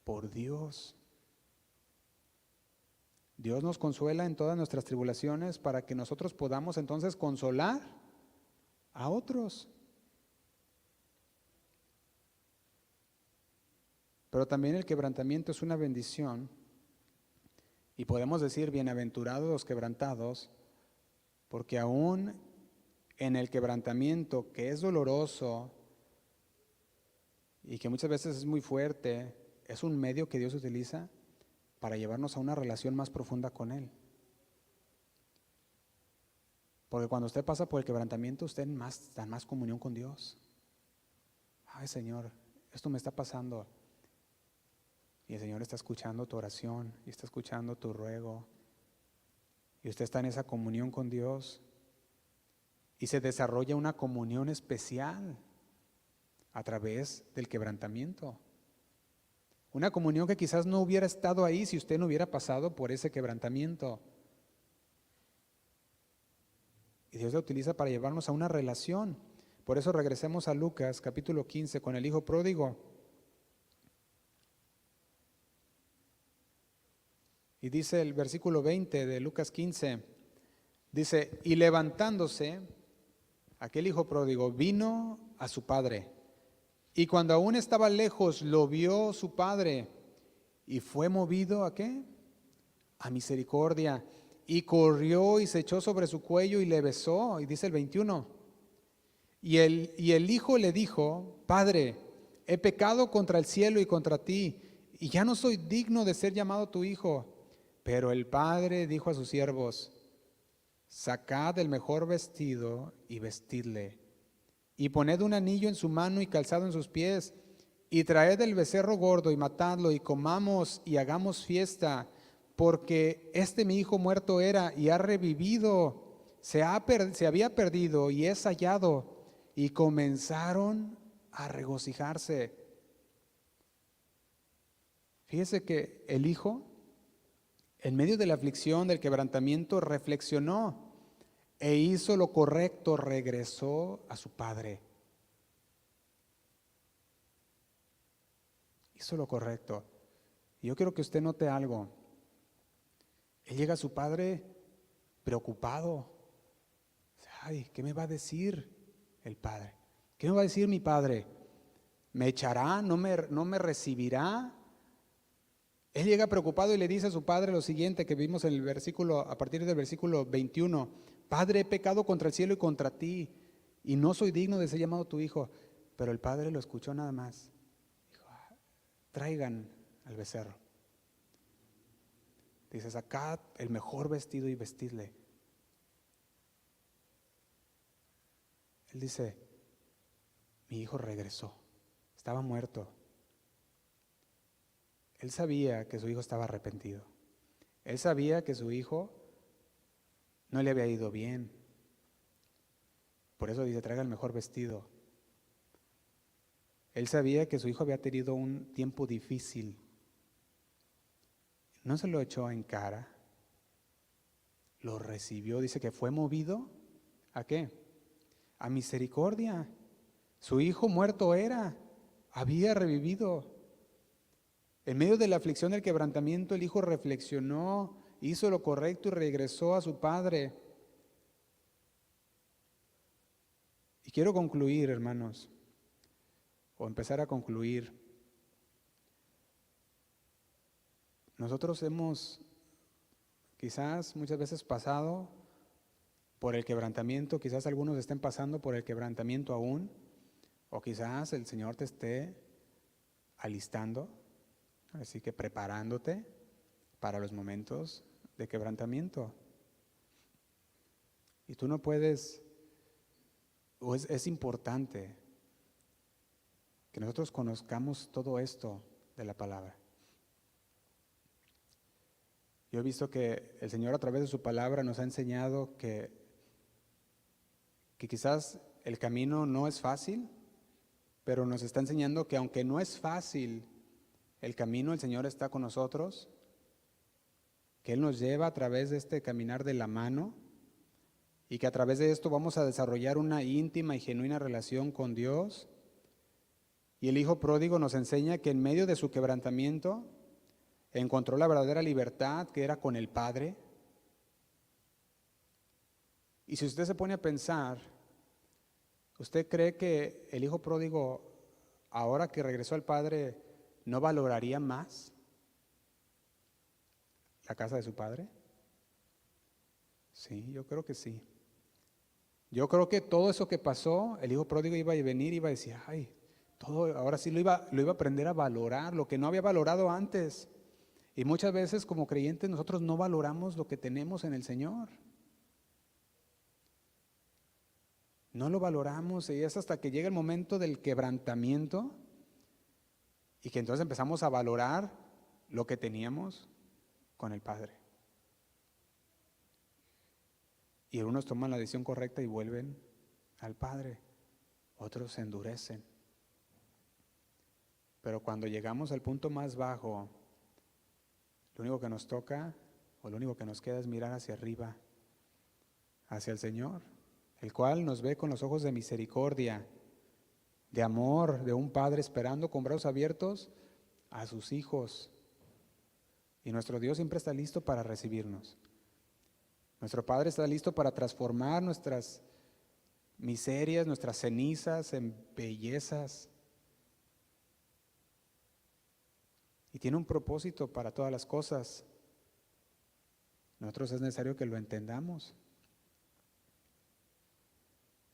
por Dios. Dios nos consuela en todas nuestras tribulaciones para que nosotros podamos entonces consolar a otros. Pero también el quebrantamiento es una bendición y podemos decir bienaventurados los quebrantados, porque aún en el quebrantamiento que es doloroso y que muchas veces es muy fuerte, es un medio que Dios utiliza para llevarnos a una relación más profunda con Él. Porque cuando usted pasa por el quebrantamiento, usted está en más comunión con Dios. Ay, Señor, esto me está pasando. Y el Señor está escuchando tu oración y está escuchando tu ruego. Y usted está en esa comunión con Dios. Y se desarrolla una comunión especial a través del quebrantamiento. Una comunión que quizás no hubiera estado ahí si usted no hubiera pasado por ese quebrantamiento. Y Dios la utiliza para llevarnos a una relación. Por eso regresemos a Lucas capítulo 15 con el hijo pródigo. Y dice el versículo 20 de Lucas 15, dice, y levantándose, aquel hijo pródigo vino a su padre. Y cuando aún estaba lejos, lo vio su padre y fue movido ¿a qué? A misericordia. Y corrió y se echó sobre su cuello y le besó. Y dice el 21. Y el hijo le dijo, Padre, he pecado contra el cielo y contra ti, y ya no soy digno de ser llamado tu hijo. Pero el padre dijo a sus siervos, sacad el mejor vestido y vestidle, y poned un anillo en su mano y calzado en sus pies, y traed el becerro gordo y matadlo y comamos y hagamos fiesta, porque mi hijo muerto era y ha revivido, se había perdido y es hallado. Y comenzaron a regocijarse. Fíjese que el hijo, en medio de la aflicción, del quebrantamiento, reflexionó e hizo lo correcto, regresó a su padre. Hizo lo correcto. Y yo quiero que usted note algo. Él llega a su padre preocupado. Ay, ¿qué me va a decir el padre? ¿Qué me va a decir mi padre? ¿Me echará? ¿No me recibirá? Él llega preocupado y le dice a su padre lo siguiente que vimos en el versículo, a partir del versículo 21. Padre, he pecado contra el cielo y contra ti, y no soy digno de ser llamado tu hijo. Pero el padre lo escuchó nada más. Dijo, traigan al becerro. Dice, sacad el mejor vestido y vestidle. Él dice, mi hijo regresó, estaba muerto. Él sabía que su hijo estaba arrepentido. Él sabía que su hijo no le había ido bien. Por eso dice, traiga el mejor vestido. Él sabía que su hijo había tenido un tiempo difícil. No se lo echó en cara. Lo recibió. Dice que fue movido. ¿A qué? A misericordia. Su hijo muerto era. Había revivido. En medio de la aflicción del quebrantamiento, el hijo reflexionó, hizo lo correcto y regresó a su padre. Y quiero concluir, hermanos, o empezar a concluir. Nosotros hemos quizás muchas veces pasado por el quebrantamiento, quizás algunos estén pasando por el quebrantamiento aún, o quizás el Señor te esté alistando, así que preparándote para los momentos de quebrantamiento. Y tú no puedes, o es importante que nosotros conozcamos todo esto de la palabra. Yo he visto que el Señor a través de su palabra nos ha enseñado que quizás el camino no es fácil, pero nos está enseñando que aunque no es fácil el camino, el Señor está con nosotros, que Él nos lleva a través de este caminar de la mano y que a través de esto vamos a desarrollar una íntima y genuina relación con Dios. Y el Hijo pródigo nos enseña que en medio de su quebrantamiento encontró la verdadera libertad que era con el Padre. Y si usted se pone a pensar, ¿usted cree que el Hijo pródigo, ahora que regresó al Padre, no valoraría más la casa de su Padre? Sí, yo creo que sí. Yo creo que todo eso que pasó, el Hijo pródigo iba a venir y iba a decir, ay, todo, ahora sí lo iba a aprender a valorar, lo que no había valorado antes. Y muchas veces como creyentes nosotros no valoramos lo que tenemos en el Señor. No lo valoramos y es hasta que llega el momento del quebrantamiento y que entonces empezamos a valorar lo que teníamos con el Padre. Y algunos toman la decisión correcta y vuelven al Padre, otros se endurecen. Pero cuando llegamos al punto más bajo, lo único que nos toca o lo único que nos queda es mirar hacia arriba, hacia el Señor, el cual nos ve con los ojos de misericordia, de amor, de un padre esperando con brazos abiertos a sus hijos. Y nuestro Dios siempre está listo para recibirnos. Nuestro Padre está listo para transformar nuestras miserias, nuestras cenizas en bellezas. Y tiene un propósito para todas las cosas. Nosotros es necesario que lo entendamos.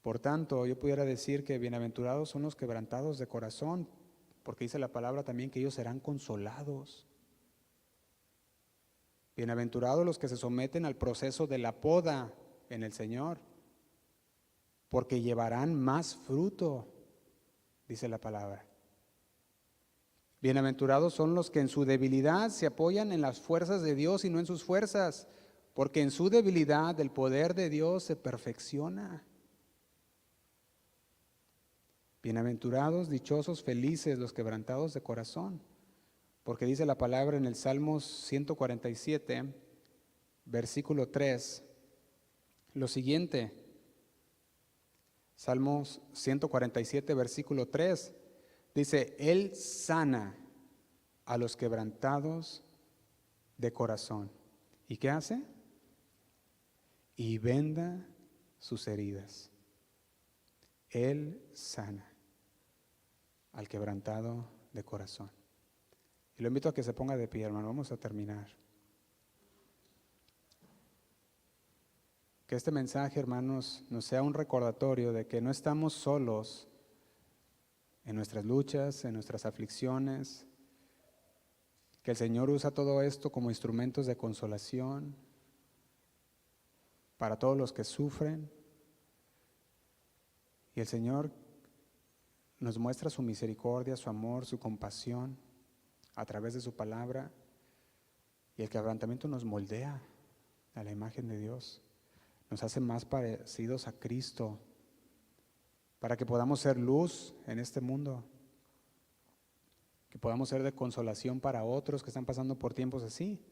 Por tanto, yo pudiera decir que bienaventurados son los quebrantados de corazón, porque dice la palabra también que ellos serán consolados. Bienaventurados los que se someten al proceso de la poda en el Señor, porque llevarán más fruto, dice la palabra. Bienaventurados son los que en su debilidad se apoyan en las fuerzas de Dios y no en sus fuerzas, porque en su debilidad el poder de Dios se perfecciona. Bienaventurados, dichosos, felices los quebrantados de corazón, porque dice la palabra en el Salmos 147, versículo 3, lo siguiente. Salmos 147, versículo 3, dice: Él sana a los quebrantados de corazón. ¿Y qué hace? Y venda sus heridas. Él sana al quebrantado de corazón. Y lo invito a que se ponga de pie, hermano. Vamos a terminar. Que este mensaje, hermanos, nos sea un recordatorio de que no estamos solos en nuestras luchas, en nuestras aflicciones, que el Señor usa todo esto como instrumentos de consolación para todos los que sufren. Y el Señor nos muestra su misericordia, su amor, su compasión a través de su palabra. Y el quebrantamiento nos moldea a la imagen de Dios, nos hace más parecidos a Cristo, para que podamos ser luz en este mundo, que podamos ser de consolación para otros que están pasando por tiempos así.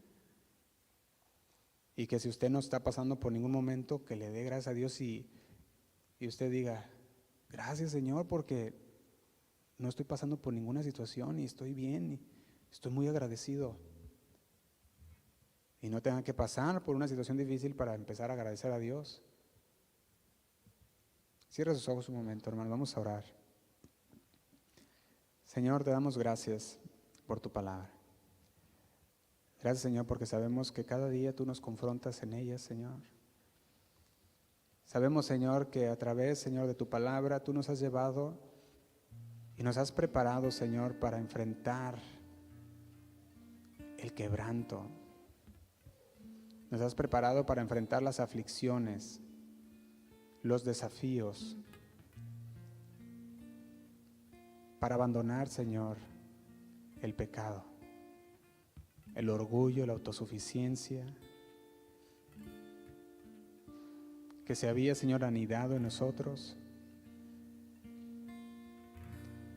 Y que si usted no está pasando por ningún momento, que le dé gracias a Dios y usted diga: gracias, Señor, porque no estoy pasando por ninguna situación y estoy bien y estoy muy agradecido. Y no tenga que pasar por una situación difícil para empezar a agradecer a Dios. Cierra sus ojos un momento, hermano, vamos a orar. Señor, te damos gracias por tu palabra. Gracias, Señor, porque sabemos que cada día tú nos confrontas en ella, Señor. Sabemos, Señor, que a través, Señor, de tu palabra tú nos has llevado y nos has preparado, Señor, para enfrentar el quebranto. Nos has preparado para enfrentar las aflicciones, los desafíos, para abandonar, Señor, el pecado, el orgullo, la autosuficiencia que se había, Señor, anidado en nosotros.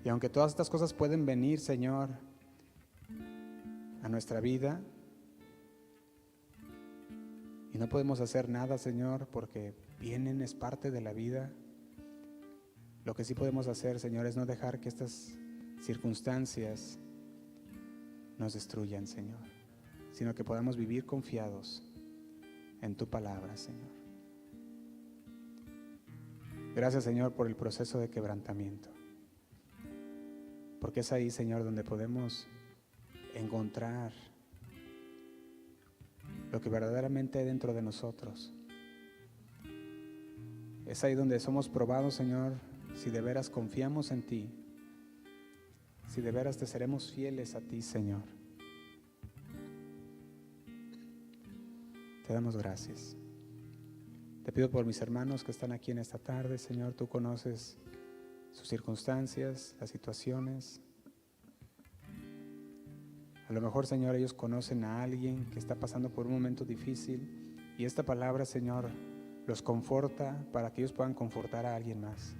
Y aunque todas estas cosas pueden venir, Señor, a nuestra vida, y no podemos hacer nada, Señor, porque vienen, es parte de la vida. Lo que sí podemos hacer, Señor, es no dejar que estas circunstancias nos destruyan, Señor, sino que podamos vivir confiados en tu palabra, Señor. Gracias, Señor, por el proceso de quebrantamiento, porque es ahí, Señor, donde podemos encontrar lo que verdaderamente hay dentro de nosotros. Es ahí donde somos probados, Señor, si de veras confiamos en ti, si de veras te seremos fieles a ti, Señor. Te damos gracias. Te pido por mis hermanos que están aquí en esta tarde, Señor. Tú conoces sus circunstancias, las situaciones. A lo mejor, Señor, ellos conocen a alguien que está pasando por un momento difícil y esta palabra, Señor, los conforta para que ellos puedan confortar a alguien más.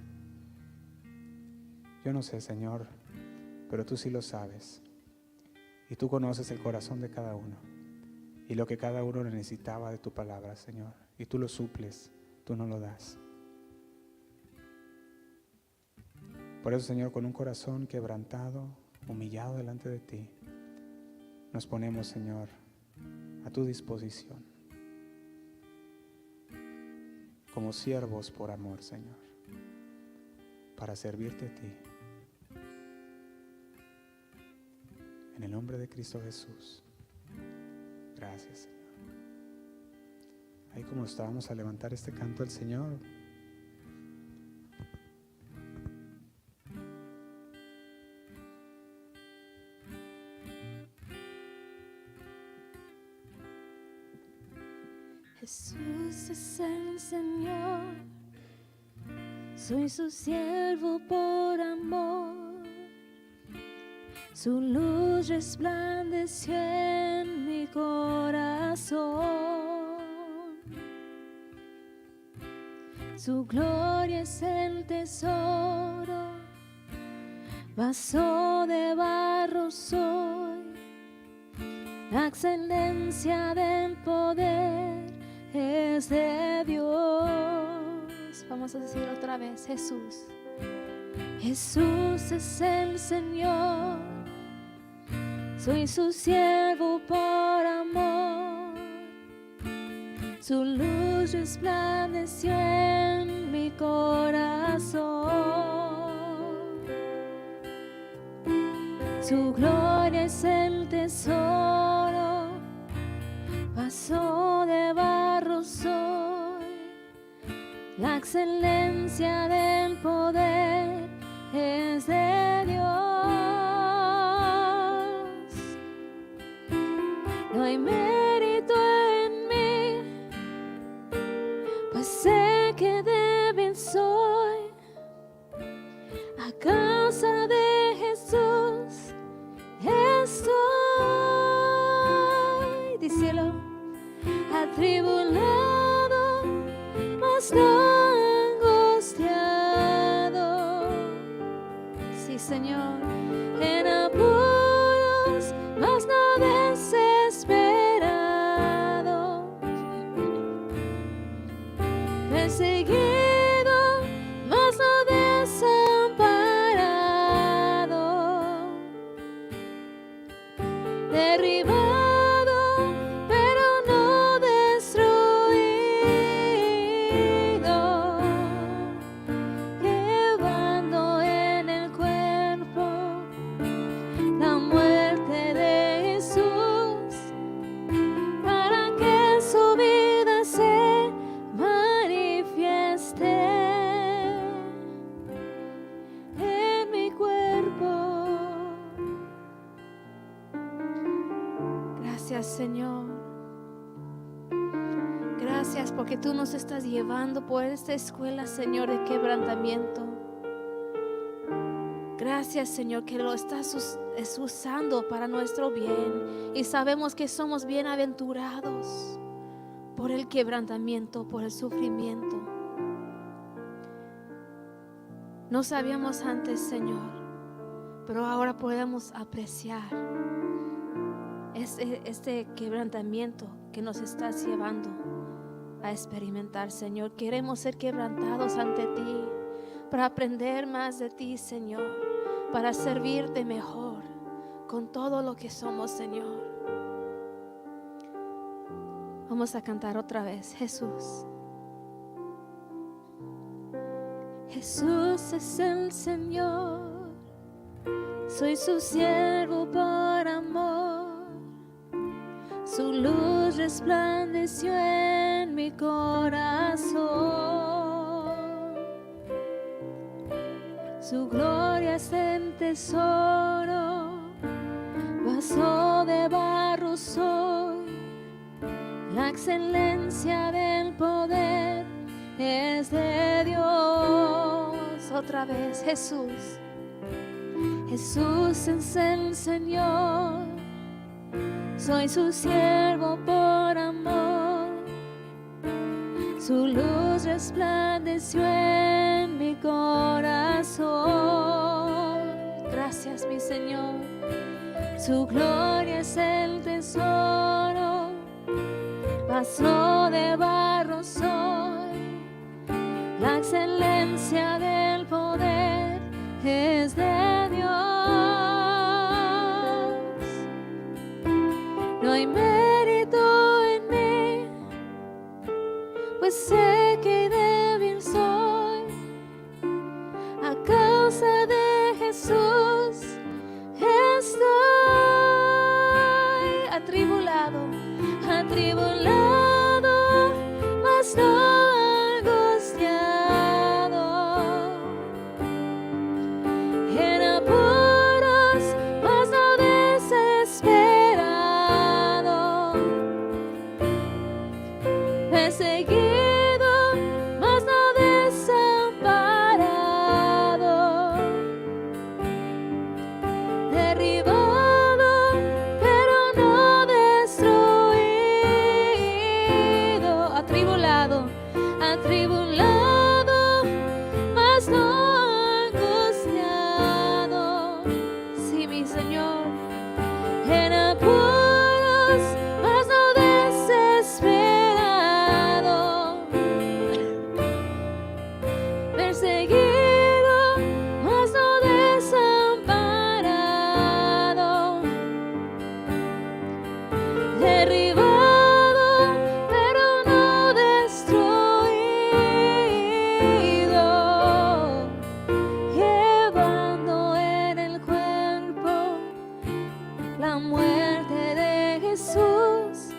Yo no sé, Señor, pero tú sí lo sabes. Y tú conoces el corazón de cada uno y lo que cada uno necesitaba de tu palabra, Señor. Y tú lo suples, tú no lo das. Por eso, Señor, con un corazón quebrantado, humillado delante de ti, nos ponemos, Señor, a tu disposición, como siervos por amor, Señor, para servirte a ti. En el nombre de Cristo Jesús. Gracias, Señor. Ahí como estábamos a levantar este canto al Señor. Jesús es el Señor, soy su siervo por amor. Su luz resplandeció en mi corazón. Su gloria es el tesoro, vaso de barro soy. La excelencia del poder es de Dios. Vamos a decir otra vez, Jesús. Jesús es el Señor, soy su siervo por amor. Su luz resplandeció en mi corazón. Su gloria es el tesoro, vaso de barro soy. La excelencia del poder es de Dios. No hay mérito en mí, pues sé que débil soy. A causa de Jesús estoy, díselo, atribulado, mas no angustiado. Sí, Señor, en apuros, mas no desesperado, perseguido, mas no desamparado, derribado, pero no destruido, llevando en el cuerpo la muerte de Jesús, para que su vida se manifieste en mi cuerpo. Gracias, Señor. Gracias porque tú nos estás llevando por esta escuela, Señor, de quebrantamiento. Gracias, Señor, que lo estás usando para nuestro bien. Y sabemos que somos bienaventurados por el quebrantamiento, por el sufrimiento. No sabíamos antes, Señor, pero ahora podemos apreciar este quebrantamiento que nos estás llevando a experimentar, Señor. Queremos ser quebrantados ante ti para aprender más de ti, Señor, para servirte mejor con todo lo que somos, Señor. Vamos a cantar otra vez, Jesús. Jesús es el Señor, soy su siervo por amor. Su luz resplandeció en mi corazón. Su gloria es el tesoro, vaso de barro soy. La excelencia del poder es de Dios. Otra vez, Jesús. Jesús es el Señor, soy su siervo por amor. Su luz resplandeció en mi corazón. Gracias, mi Señor. Su gloria es el tesoro, vaso de barro soy. La excelencia del poder es de Dios. No hay mérito en mí, pues sé que débil soy. A causa de Jesús estoy atribulado, mas no angustiado. derribado, pero no destruido, atribulado, mas no angustiado. Sí, mi Señor, en apuros, mas no desesperado, perseguido, mas no desamparado, derribado, pero no destruido, llevando en el cuerpo la muerte de Jesús,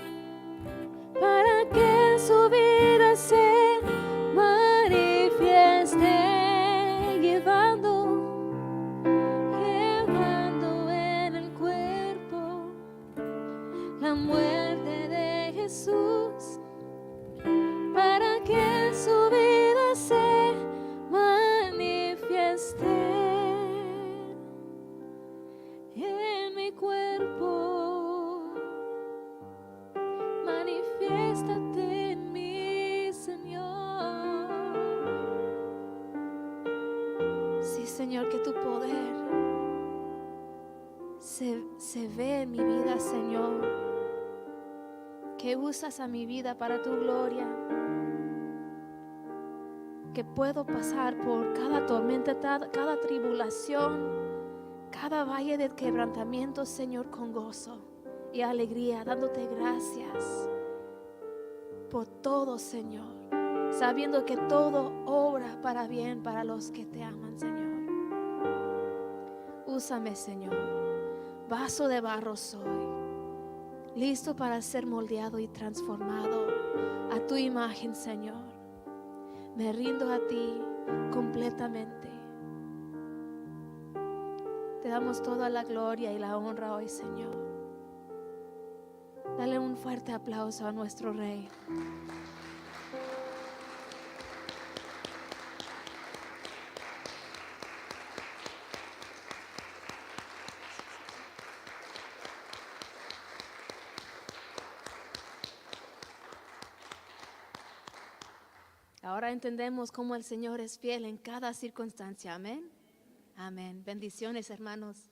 para que en su vida se manifieste, llevando en el cuerpo la muerte de Jesús, para que en su vida se manifieste en mi cuerpo. Manifiéstate en mí, Señor. Sí, Señor, que tu poder se ve en mi vida, Señor. Que usas a mi vida para tu gloria. Que puedo pasar por cada tormenta, cada tribulación, cada valle de quebrantamiento, Señor, con gozo y alegría, dándote gracias por todo, Señor, sabiendo que todo obra para bien para los que te aman, Señor. Úsame, Señor, vaso de barro soy, listo para ser moldeado y transformado a tu imagen, Señor. Me rindo a ti completamente. Te damos toda la gloria y la honra hoy, Señor. Dale un fuerte aplauso a nuestro Rey. Ahora entendemos cómo el Señor es fiel en cada circunstancia. Amén. Amén. Bendiciones, hermanos.